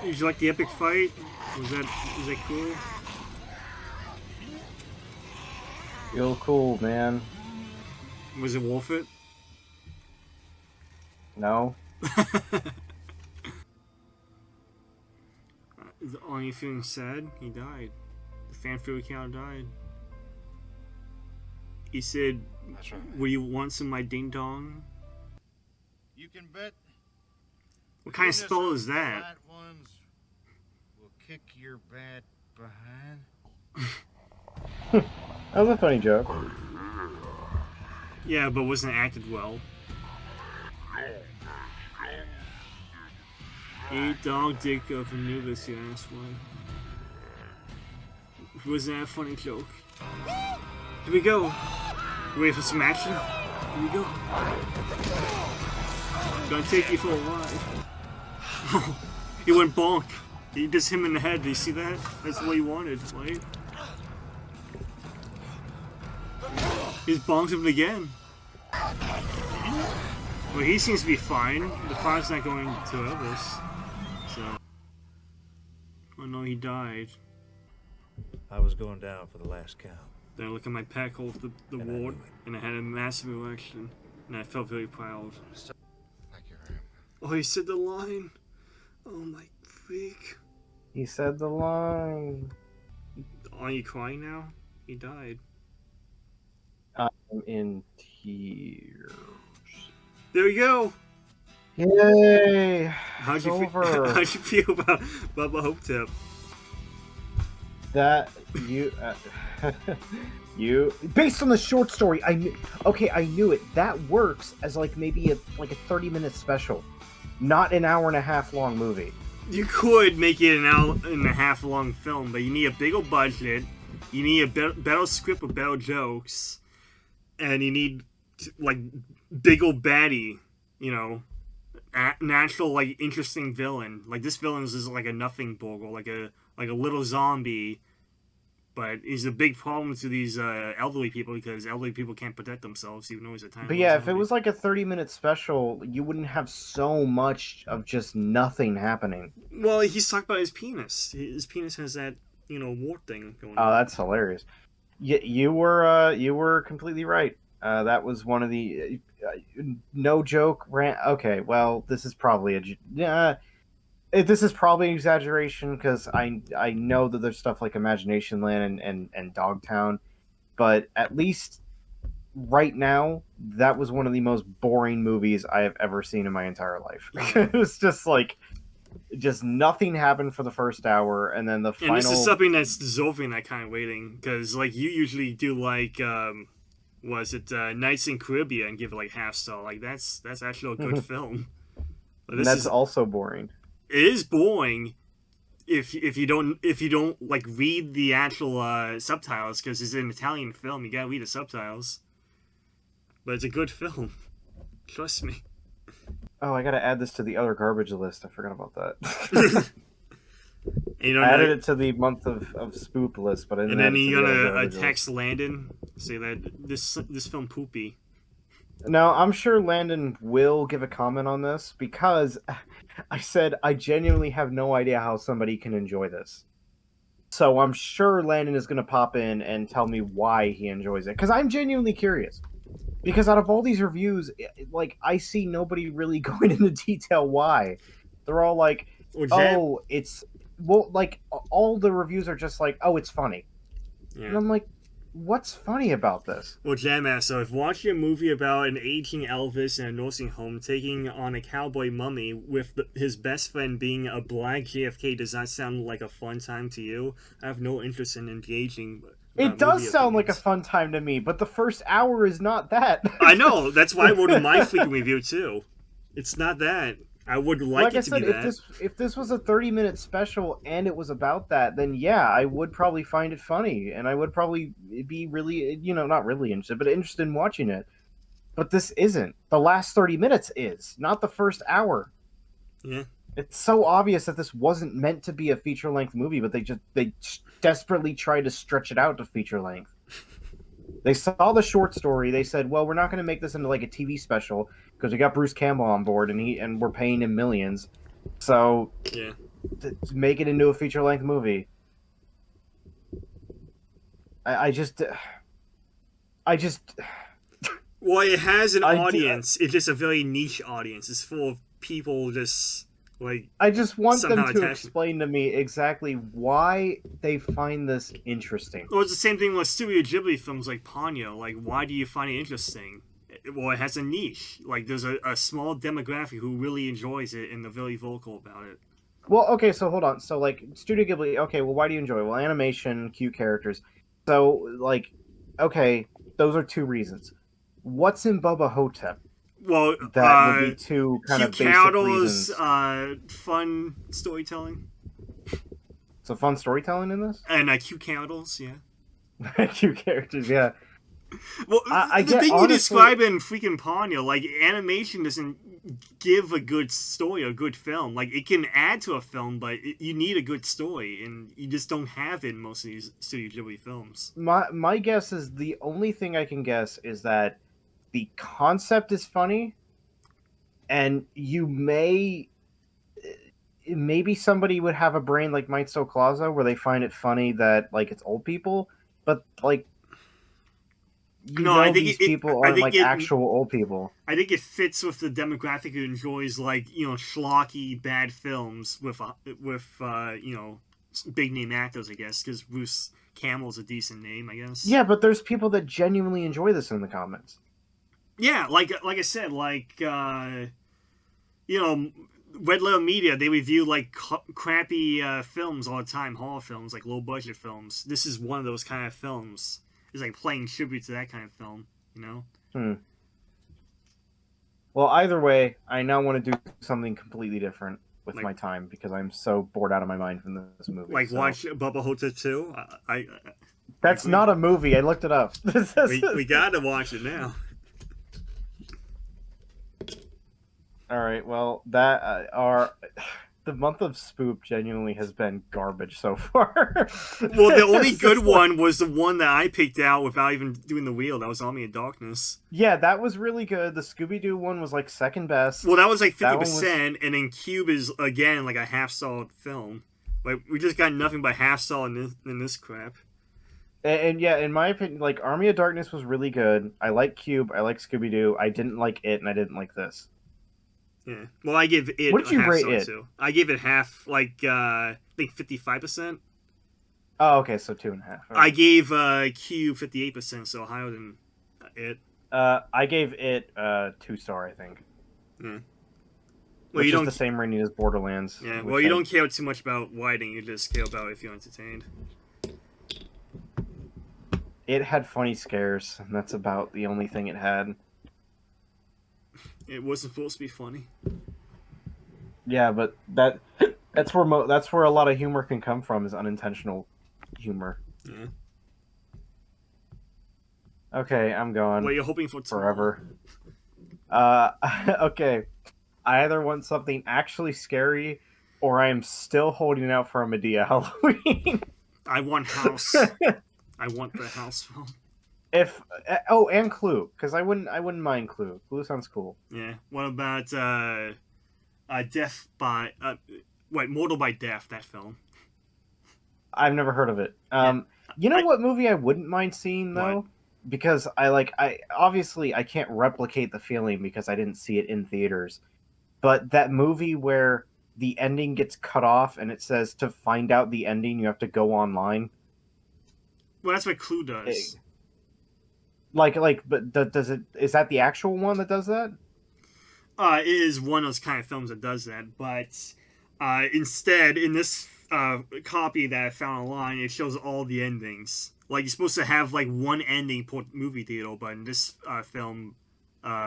Did you like the epic fight? Was that cool? Real cool, man. Was it worth it? No? Are you feeling sad? He died. The fan favorite cow died. He said, That's right. "Will you want some of my ding dong?" You can bet. What kind of goodness spell those is that? white ones will kick your bad behind. That was a funny joke. Yeah, but wasn't acted well. Eat dog dick of Anubis, you ass one. Wasn't that a funny joke? Here we go. Ready for some action? Here we go. Gonna take you for a ride. He went bonk. He just him in the head. Do you see that? That's what he wanted, right? He's bonked him again. Well, he seems to be fine. The fire's not going to Elvis. So. Oh no, he died. I was going down for the last count. Then I look at my pack hold the And I ward, knew it. and I had a massive erection, and I felt very proud. Thank you, Ram. Oh, he said the line. Oh my freak. He said the line. Are you crying now? He died. I'm in tears. There we go. Yay! How'd It's you over. how'd you feel about Bubba Ho-Tep? That you based on the short story, I knew. Okay, I knew it. That works as like maybe a 30-minute special, not an hour and a half long movie. You could make it an hour and a half long film, but you need a bigger budget. You need a better script with better jokes, and you need like big old baddie. You know, natural like interesting villain. Like this villain is like a nothing burger, like a little zombie. But he's a big problem to these elderly people because elderly people can't protect themselves, even though he's a tiny. But yeah, if it was like a 30-minute special, you wouldn't have so much of just nothing happening. Well, he's talking about his penis. His penis has that, wart thing going on. Oh, that's hilarious. You were completely right. That was one of the no joke rant. Okay, well, this is probably this is probably an exaggeration because I know that there's stuff like Imagination Land and Dogtown, but at least right now, that was one of the most boring movies I have ever seen in my entire life. It was just nothing happened for the first hour, and then the final. And this is something that's deserving that kind of waiting, because like you usually do like Nights in Caribbean and give it like half star. Like that's actually a good film. But And that's also boring. It is boring if you don't like read the actual subtitles, because it's an Italian film. You gotta read the subtitles. But it's a good film. Trust me. Oh, I gotta add this to the other garbage list. I forgot about that. And I added it to the month of spoop list, but I didn't. And then add it to you're the other gonna garbage text Landon, say that this film poopy. No, I'm sure Landon will give a comment on this because I said I genuinely have no idea how somebody can enjoy this. So I'm sure Landon is going to pop in and tell me why he enjoys it because I'm genuinely curious. Because out of all these reviews, like I see nobody really going into detail why. They're all like, Well, "Oh, it's like all the reviews are just like, oh, it's funny," and I'm like, "What's funny about this?" Well, Jam ass, so if watching a movie about an aging Elvis in a nursing home taking on a cowboy mummy with his best friend being a black JFK does not sound like a fun time to you, I have no interest in engaging. It does sound like a fun time to me, but the first hour is not that. I know, that's why I wrote a mind freaking review too. It's not that. I would like it to be that. If this was a 30-minute special and it was about that, then yeah, I would probably find it funny, and I would probably be really, not really interested, but interested in watching it. But this isn't. The last 30 minutes is, not the first hour. Yeah. It's so obvious that this wasn't meant to be a feature-length movie, but they desperately tried to stretch it out to feature-length. They saw the short story. They said, "Well, we're not going to make this into like a TV special because we got Bruce Campbell on board, and we're paying him millions. So, yeah, to make it into a feature-length movie." I just. Well, it has an audience. It's just a very niche audience. It's full of people just like. I just want them to explain to me exactly why they find this interesting. Well, it's the same thing with Studio Ghibli films like Ponyo. Like, why do you find it interesting? Well, it has a niche. Like, there's a small demographic who really enjoys it and they're very vocal about it. Well, okay, so hold on. So, like, Studio Ghibli, okay, well, why do you enjoy it? Well, animation, cute characters. So, like, okay, those are two reasons. What's in Bubba Ho-Tep? Well, that would be two kind of basic reasons. Fun storytelling. So fun storytelling in this? And cute characters, yeah. Cute characters, yeah. Well, the thing you describe in freaking Ponyo, like, animation doesn't give a good story or a good film. Like, it can add to a film, but you need a good story, and you just don't have it in most of these Studio Ghibli films. My guess is, the only thing I can guess is that the concept is funny, and maybe somebody would have a brain like Might So Plaza where they find it funny that, like, it's old people, but, like, I think these people aren't like actual old people. I think it fits with the demographic who enjoys, like, schlocky bad films with big name actors, I guess, because Bruce Campbell's a decent name, I guess. Yeah, but there's people that genuinely enjoy this in the comments. Yeah, like I said, like Red Letter Media, they review like crappy films all the time, horror films, like low budget films. This is one of those kind of films. It's like playing tribute to that kind of film, Well, either way, I now want to do something completely different with my time because I'm so bored out of my mind from this movie. Like watch Bubba Ho-Tep 2? That's not a movie. I looked it up. we gotta watch it now. All right. Well, the month of Spoop genuinely has been garbage so far. Well, the only good one was the one that I picked out without even doing the wheel. That was Army of Darkness. Yeah, that was really good. The Scooby-Doo one was like second best. Well, that was like 50%, and then Cube is again like a half-star film. Like, we just got nothing but half-star in this crap. And yeah, in my opinion, like, Army of Darkness was really good. I like Cube. I like Scooby-Doo. I didn't like it, and I didn't like this. Yeah. Well, I give it. What did you rate it? Too. I gave it half, like I think 55%. Oh, okay, so 2.5. Right. I gave Q 58%, so higher than it. I gave it 2-star, I think. Yeah. Well, which is the same rating as Borderlands. Yeah. Well, you don't care too much about writing. You just care about if you're entertained. It had funny scares, and that's about the only thing it had. It wasn't supposed to be funny. Yeah, but that's where a lot of humor can come from, is unintentional humor. Yeah. Okay, I'm gone. What are you hoping for forever? Okay. I either want something actually scary, or I am still holding out for a Medea Halloween. I want House. I want the House film. And Clue, because I wouldn't mind Clue. Clue sounds cool. Yeah. What about Death by Mortal by Death? That film. I've never heard of it. You know what movie I wouldn't mind seeing though? because I obviously I can't replicate the feeling because I didn't see it in theaters. But that movie where the ending gets cut off and it says to find out the ending you have to go online. Well, that's what Clue Eh, does. but does it? Is that the actual one that does that? It is one of those kind of films that does that, but instead, in this copy that I found online, it shows all the endings. Like, you're supposed to have, like, one ending per movie theater, but in this film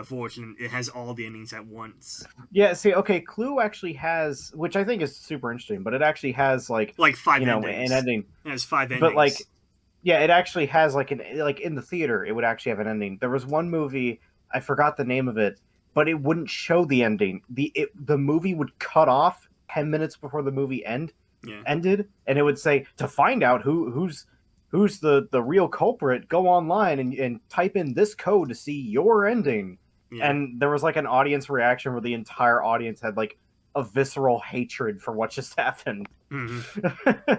version, it has all the endings at once. Yeah. See, okay, Clue actually has, which I think is super interesting, but it actually has Like, five an endings. ending. It has five But endings. yeah, it actually has in the theater, it would actually have an ending. There was one movie, I forgot the name of it, but it wouldn't show the ending. The movie would cut off 10 minutes before the movie Yeah. ended, and it would say to find out who's the real culprit, go online and type in this code to see your ending. Yeah. And there was like an audience reaction where the entire audience had like a visceral hatred for what just happened. Mm-hmm.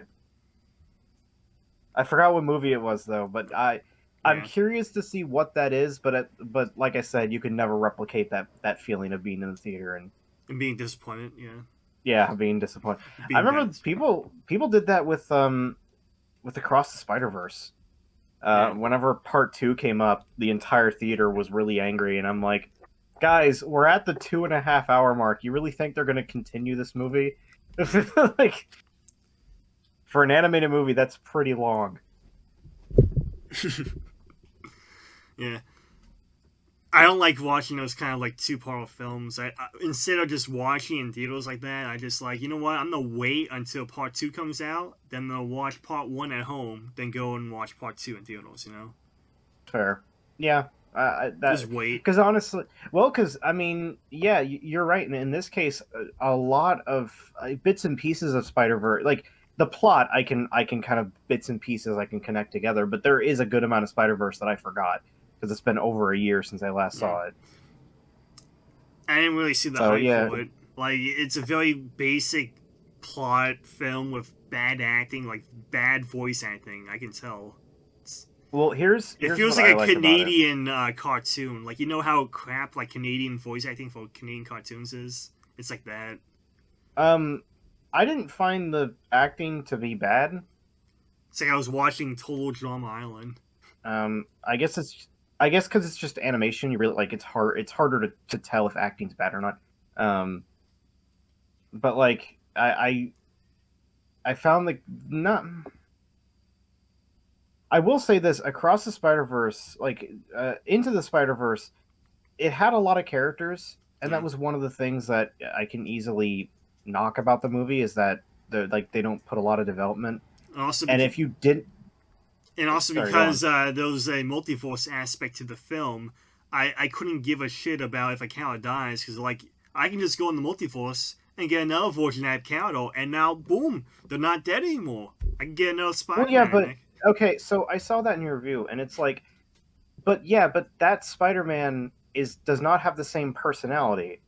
I forgot what movie it was though, but I'm Yeah. curious to see what that is. But like I said, you can never replicate that feeling of being in the theater and And being disappointed, yeah. yeah, being disappointed. I Being remember bad. people did that with Across the Spider-Verse. Yeah. Whenever part 2 came up, the entire theater was really angry, and I'm like, guys, we're at the 2.5 hour mark. You really think they're going to continue this movie? Like, for an animated movie, that's pretty long. Yeah. I don't like watching those kind of like two-part films. I instead of just watching in theaters like that, I just like, you know what? I'm gonna wait until part 2 comes out, then I'm gonna watch part 1 at home, then go and watch part 2 in theaters. You know, Fair. Yeah. just wait. Because honestly, well, because I mean, yeah, you're right. In this case, a lot of bits and pieces of Spider-Verse, like the plot, I can kind of bits and pieces I can connect together. But there is a good amount of Spider-Verse that I forgot because it's been over a year since I last saw it. I didn't really see the So hype yeah, for it. Like, it's a very basic plot film with bad acting, like bad voice acting. I can tell. well, It here's feels what I like a like about it. Canadian cartoon. Like, you know how crap like Canadian voice acting for Canadian cartoons is? It's like that. I didn't find the acting to be bad. It's like I was watching Total Drama Island. I guess because it's just animation, you really like it's harder to tell if acting's bad or not. But like I found like not. I will say this: Across the Spider-Verse, Into the Spider-Verse, it had a lot of characters, and Yeah. that was one of the things that I can easily knock about the movie is that they don't put a lot of development. Also, And if you didn't, sorry, go because on. there was a multiverse aspect to the film, I couldn't give a shit about if a character dies because like I can just go in the multiverse and get another version of that character, and now boom, they're not dead anymore. I can get another Well, yeah, Spider-Man. but okay, so I saw that in your review, and it's like, but that Spider-Man does not have the same personality,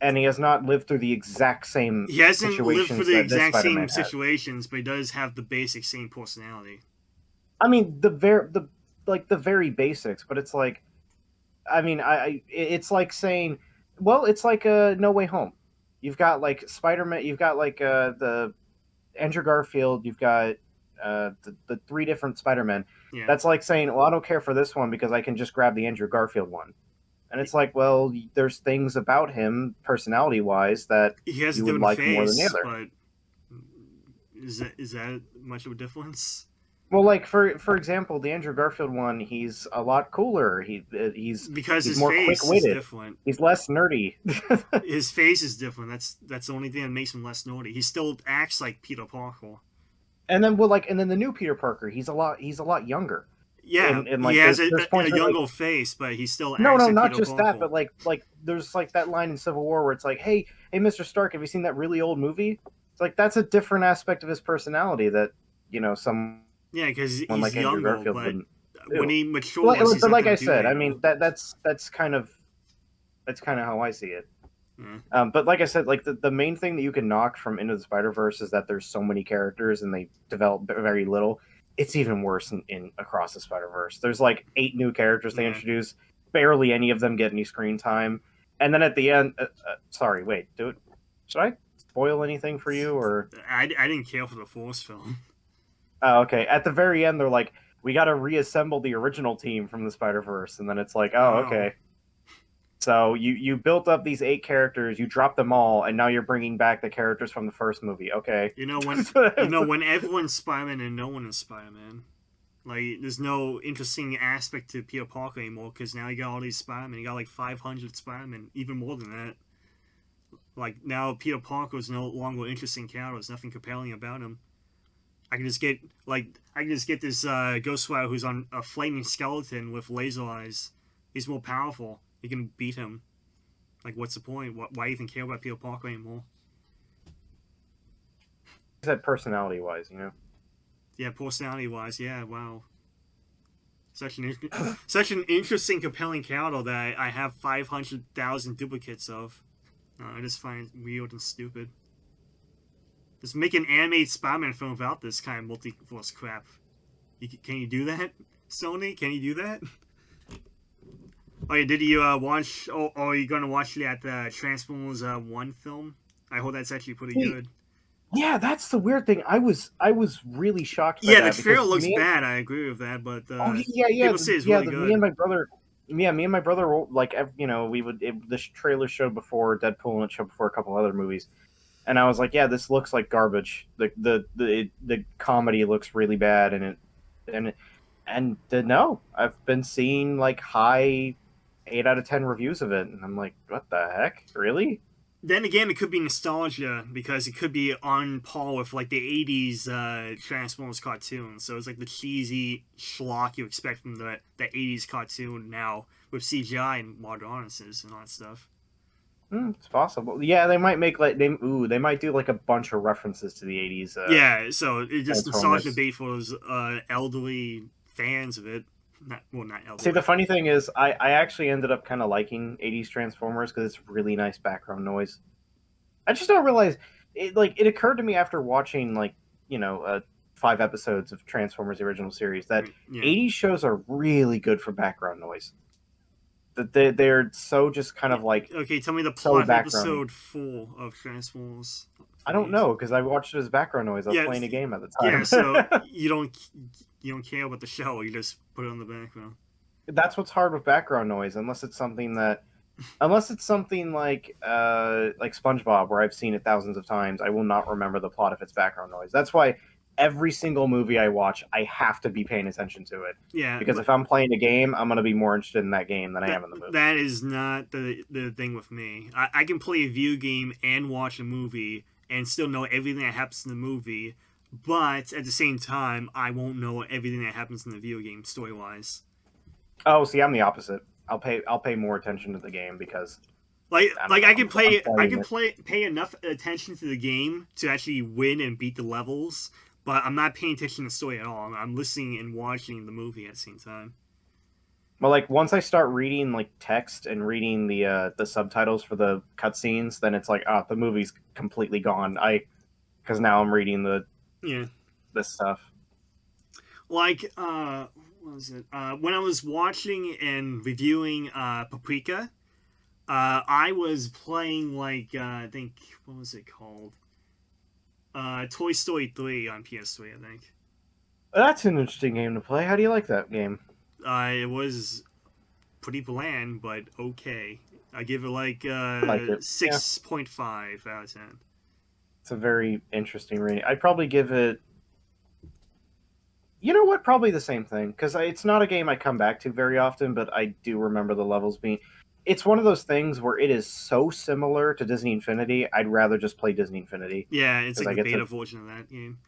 and he has not lived through the exact same He hasn't lived through situations the that this exact same Spider-Man has. situations, but he does have the basic same personality. I mean, the very basics, but it's like, I mean, it's like saying, well, it's like a No Way Home. You've got like Spider-Man, you've got like the Andrew Garfield, you've got the three different Spider-Men. Yeah. That's like saying, well, I don't care for this one because I can just grab the Andrew Garfield one. And it's like, well, there's things about him, personality-wise, that He has a you would different like more than the face, other. but is that much of a difference? Well, like for example, the Andrew Garfield one, he's a lot cooler. Because He's his more face is quick-witted. different. He's less nerdy. His face is different. That's the only thing that makes him less naughty. He still acts like Peter Parker. And then the new Peter Parker, he's a lot younger. Yeah, And he like has there's a points where, like, younger face, but he still no, acts like not Peter just that, Parker. but like there's like that line in Civil War where it's like, hey, Mr. Stark, have you seen that really old movie? It's like that's a different aspect of his personality that someone Yeah, because he's like Andrew younger, Garfield but wouldn't when do. he matures, he's But not like gonna I do said, that I mean anymore. that's kind of how I see it. Yeah. But like I said, like the main thing that you can knock from Into the Spider-Verse is that there's so many characters and they develop very little. it's even worse in Across the Spider-Verse. There's like 8 new characters they Yeah. introduce. Barely any of them get any screen time. And then at the end, sorry, wait, should I spoil anything for you or? I didn't care for the Force film. Oh, okay. At the very end, they're like, we got to reassemble the original team from the Spider-Verse, and then it's like, oh, Wow. okay. So you built up these 8 characters, you dropped them all, and now you're bringing back the characters from the first movie. Okay. When everyone's Spider-Man and no one is Spider-Man. Like, there's no interesting aspect to Peter Parker anymore, because now you got all these Spider-Man. You got like 500 Spider-Man, even more than that. Like, now Peter Parker is no longer an interesting character. There's nothing compelling about him. I can just get this Ghost Rider who's on a flaming skeleton with laser eyes. He's more powerful. You can beat him. Like, what's the point? Why even care about Peter Parker anymore? Said personality-wise, you know? Yeah, personality-wise, yeah, wow. Such an interesting, compelling character that I have 500,000 duplicates of. I just find it weird and stupid. Just make an animated Spider-Man film without this kind of multiverse crap. Can you do that, Sony? Can you do that? Oh, yeah, did you watch? Or are you gonna watch that Transformers 1 film? I hope that's actually pretty good. Yeah, that's the weird thing. I was really shocked by Yeah, that. the trailer looks bad. I agree with that, but people say it's really good. Me and my brother, like, you know, this trailer showed before Deadpool and it showed before a couple other movies, and I was like, yeah, this looks like garbage. The comedy looks really bad, and no, I've been seeing like high 8 out of 10 reviews of it, and I'm like, what the heck, really? Then again, it could be nostalgia because it could be on par with like the '80s Transformers cartoon. So it's like the cheesy schlock you expect from the '80s cartoon now with CGI and modern harnesses and all that stuff. It's possible. Yeah, they might make like they might do like a bunch of references to the '80s. Yeah, so it's just Transformers. nostalgia bait for those elderly fans of it. Not elderly. See, the funny thing is, I actually ended up kind of liking '80s Transformers because it's really nice background noise. I just don't realize it occurred to me after watching 5 episodes of Transformers the original series that Yeah. 80s shows are really good for background noise. That they're so just kind of like Okay, tell me the so plot of background. episode 4 of Transformers. I don't know because I watched it as background noise. I was Yeah, playing a game at the time. Yeah, so you don't care about the show. You just put it on the background. That's what's hard with background noise, unless it's something like SpongeBob, where I've seen it thousands of times. I will not remember the plot if it's background noise. That's why every single movie I watch, I have to be paying attention to it. Yeah, Because if I'm playing a game, I'm going to be more interested in that game than I am in the movie. That is not the thing with me. I can play a video game and watch a movie and still know everything that happens in the movie, but at the same time, I won't know everything that happens in the video game story-wise. Oh, see, I'm the opposite. I'll pay more attention to the game because I can pay enough attention to the game to actually win and beat the levels, but I'm not paying attention to the story at all. I'm listening and watching the movie at the same time. Well, like once I start reading like text and reading the subtitles for the cutscenes, then it's like, the movie's completely gone. Because now I'm reading this stuff. Like what was it? When I was watching and reviewing Paprika, I was playing I think what was it called? Toy Story 3 on PS3, I think. That's an interesting game to play. How do you like that game? It was pretty bland, but okay. I give it like it. 6.5 out of 10. It's a very interesting rating. I'd probably give it. You know what? Probably the same thing because it's not a game I come back to very often, but I do remember the levels being. It's one of those things where it is so similar to Disney Infinity. I'd rather just play Disney Infinity. Yeah, it's like a beta version of that game.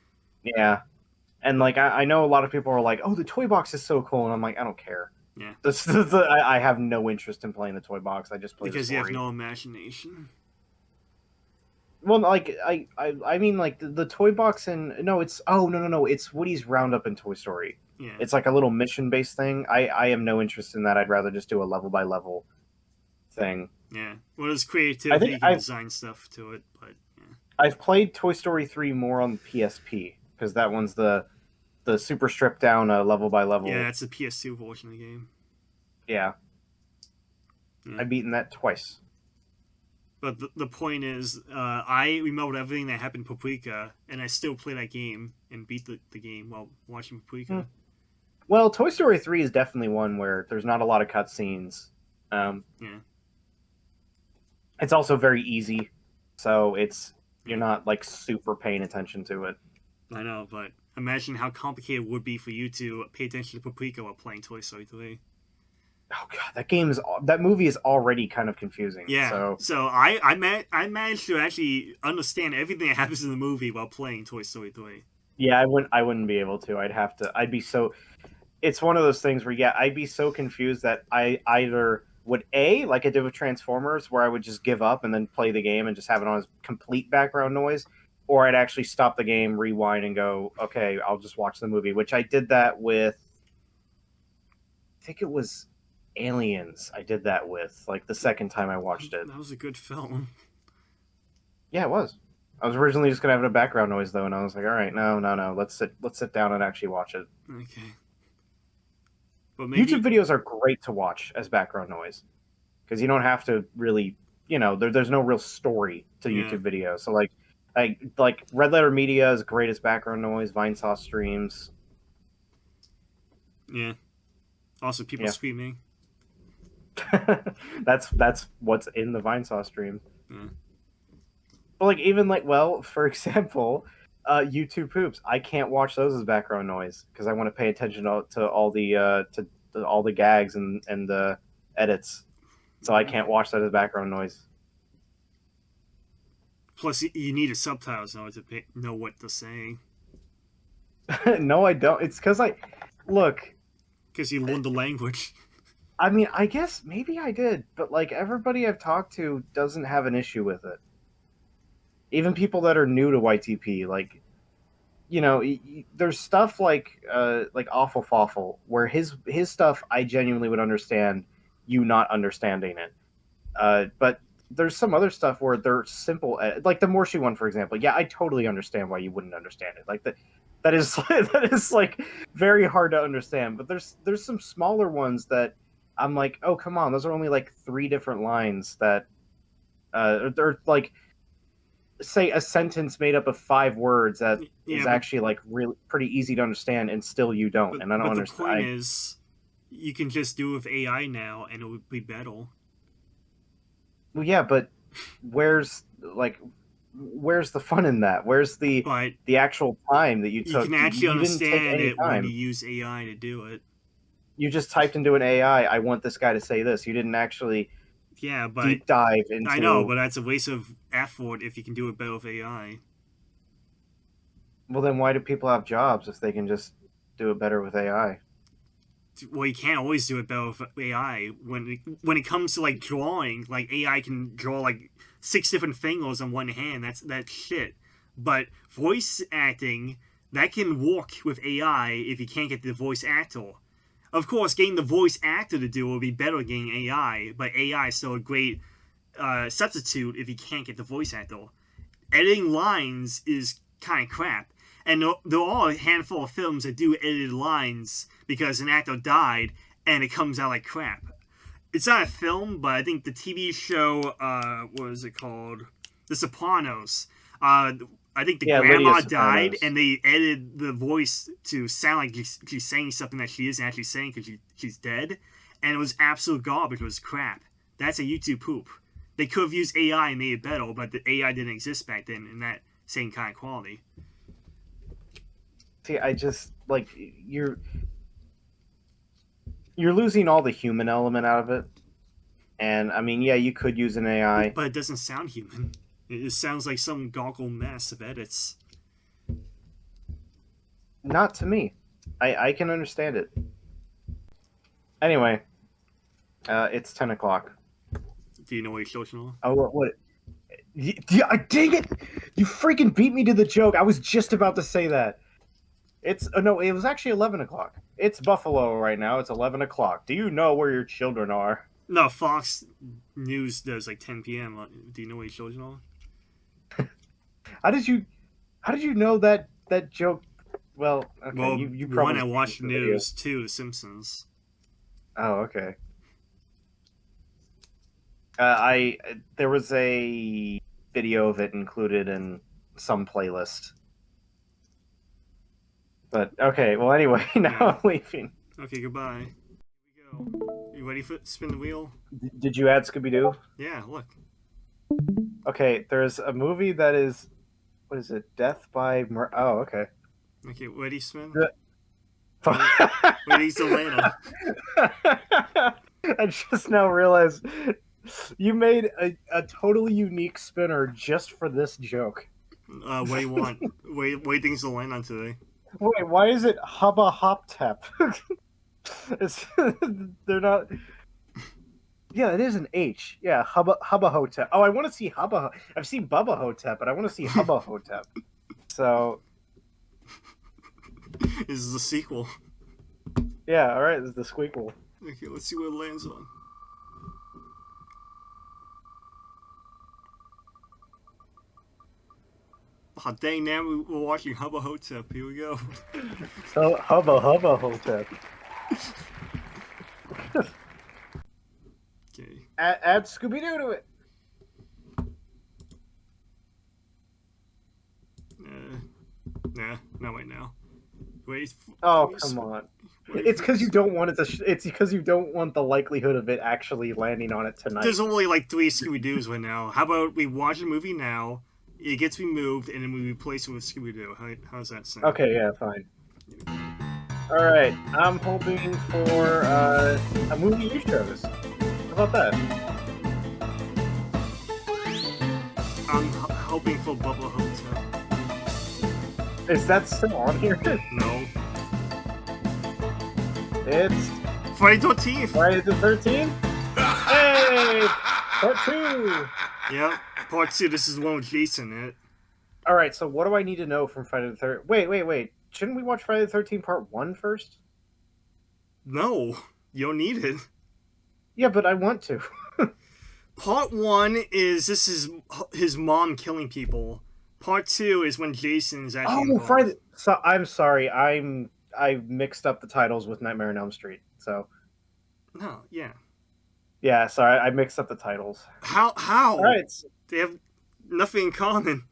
Yeah. And I know a lot of people are like, "Oh, the toy box is so cool," and I'm like, "I don't care." Yeah. I have no interest in playing the toy box. I just play because the story. You have no imagination. Well, I mean the toy box and no, it's no, it's Woody's Roundup in Toy Story. Yeah. It's like a little mission based thing. I am no interest in that. I'd rather just do a level by level thing. Yeah. Well, there's creativity. You can design stuff to it, but yeah. I've played Toy Story 3 more on PSP because that one's the the super stripped down level by level. Yeah, that's the PS2 version of the game. Yeah. I've beaten that twice. But the point is, I remembered everything that happened in Paprika, and I still play that game and beat the game while watching Paprika. Well, Toy Story 3 is definitely one where there's not a lot of cutscenes. Yeah. It's also very easy, so you're not like super paying attention to it. I know, but imagine how complicated it would be for you to pay attention to Paprika while playing Toy Story 3. Oh god, that movie is already kind of confusing. Yeah. So I managed to actually understand everything that happens in the movie while playing Toy Story 3. Yeah, I wouldn't be able to. I'd be so. It's one of those things where I'd be so confused that I either would like I did with Transformers, where I would just give up and then play the game and just have it on as complete background noise, or I'd actually stop the game, rewind, and go, okay, I'll just watch the movie. Which I did that with. I think it was Aliens. I did that with like the second time I watched it. That was a good film. Yeah, it was. I was originally just gonna have it a background noise though, and I was like, all right, no, let's sit down and actually watch it. Okay. But maybe... YouTube videos are great to watch as background noise because you don't have to really, there's no real story to YouTube videos. So like Red Letter Media is great as background noise. Vinesauce streams. Yeah. Also, people screaming. That's what's in the Vinesauce stream. Yeah. But like even for example, YouTube poops. I can't watch those as background noise because I want to pay attention to all the gags and the edits. So I can't watch that as background noise. Plus, you need a subtitles now to know what they're saying. No, I don't. It's because because you learned the language. I mean, I guess maybe I did, but like everybody I've talked to doesn't have an issue with it. Even people that are new to YTP, there's stuff like Awful Fawful, where his stuff I genuinely would understand, you not understanding it. But there's some other stuff where they're simple, like the Morshi one, for example. Yeah, I totally understand why you wouldn't understand it. Like that is like very hard to understand. But there's some smaller ones that I'm like, oh come on, those are only like 3 different lines that they're like. Say a sentence made up of 5 words that is actually like really pretty easy to understand, and still you don't, and I don't understand. But the point is, you can just do it with AI now, and it would be better. Well, yeah, but where's the fun in that? Where's the actual time that you took? You can actually understand it when you use AI to do it. You just typed into an AI, I want this guy to say this. You didn't actually. Yeah, but deep dive into. I know, but that's a waste of effort if you can do it better with AI. Well, then why do people have jobs if they can just do it better with AI? Well, you can't always do it better with AI. When it comes to like drawing, like AI can draw like 6 different fingers on one hand. That's shit. But voice acting, that can work with AI if you can't get the voice actor. Of course, getting the voice actor to do it will be better than getting AI, but AI is still a great substitute if you can't get the voice actor. Editing lines is kind of crap. And there are a handful of films that do edited lines because an actor died and it comes out like crap. It's not a film, but I think the TV show, what is it called? The Sopranos. I think the grandma died, and they edited the voice to sound like she's saying something that she isn't actually saying because she's dead. And it was absolute garbage. It was crap. That's a YouTube poop. They could have used AI and made it better, but the AI didn't exist back then in that same kind of quality. See, I just, you're losing all the human element out of it. And, I mean, yeah, you could use an AI. But it doesn't sound human. It sounds like some goggle mess of edits. Not to me. I can understand it. Anyway, it's 10 o'clock. Do you know what you're talking about? Oh, what? Yeah, dang it! You freaking beat me to the joke. I was just about to say that. No, it was actually 11 o'clock. It's Buffalo right now. It's 11 o'clock. Do you know where your children are? No, Fox News does like 10 p.m. Do you know what you're talking about? How did you know that joke Well, okay. Well, you probably one, I watched seen the video. news. Two, The Simpsons. Oh, okay. There was a video of it included in some playlist. But okay, well anyway, now Yeah. I'm leaving. Okay, goodbye. Here we go. You ready for spin the wheel? Did you add Scooby Doo? Yeah, look. Okay, there's a movie that is, what is it? Death by Oh, okay. Okay, ready, spin? Wait, Selena. I just now realized you made a totally unique spinner just for this joke. What do you want? What do you think's to land on today? Wait, why is it Bubba Ho-Tep? They're not. Yeah, it is an H. Yeah, Bubba Ho-Tep. Oh, I want to see Hubba. I've seen Bubba Ho-Tep, but I want to see Bubba Ho-Tep. So. This is a sequel. Yeah, all right. This is the squeakle. Okay, let's see what it lands on. Oh, dang, now we're watching Bubba Ho-Tep. Here we go. So, Hubba Ho-Tep. Okay. Add Scooby-Doo to it. Nah, not right now. Wait. Oh, come on. It's because you don't want it to. It's because you don't want the likelihood of it actually landing on it tonight. There's only like 3 Scooby-Doos right now. How about we watch a movie now, it gets removed, and then we replace it with Scooby-Doo? How's that sound? Okay, yeah, fine. Alright, I'm hoping for a movie you chose. How about that? I'm hoping for Bubba Ho-Tep. Is that still on here? No. It's Friday 13th! Friday the 13th? Hey! Part 2! Yep, part 2. This is the one with Jason in it. Alright, so what do I need to know from Friday the 13th? Wait. Shouldn't we watch Friday the 13th Part 1 first? No, you don't need it. Yeah, but I want to. Part 1 is this is his mom killing people. Part 2 is when Jason's actually involved. Friday. So I'm sorry. I mixed up the titles with Nightmare on Elm Street. So No, yeah. yeah, sorry, I mixed up the titles. How? All right. They have nothing in common.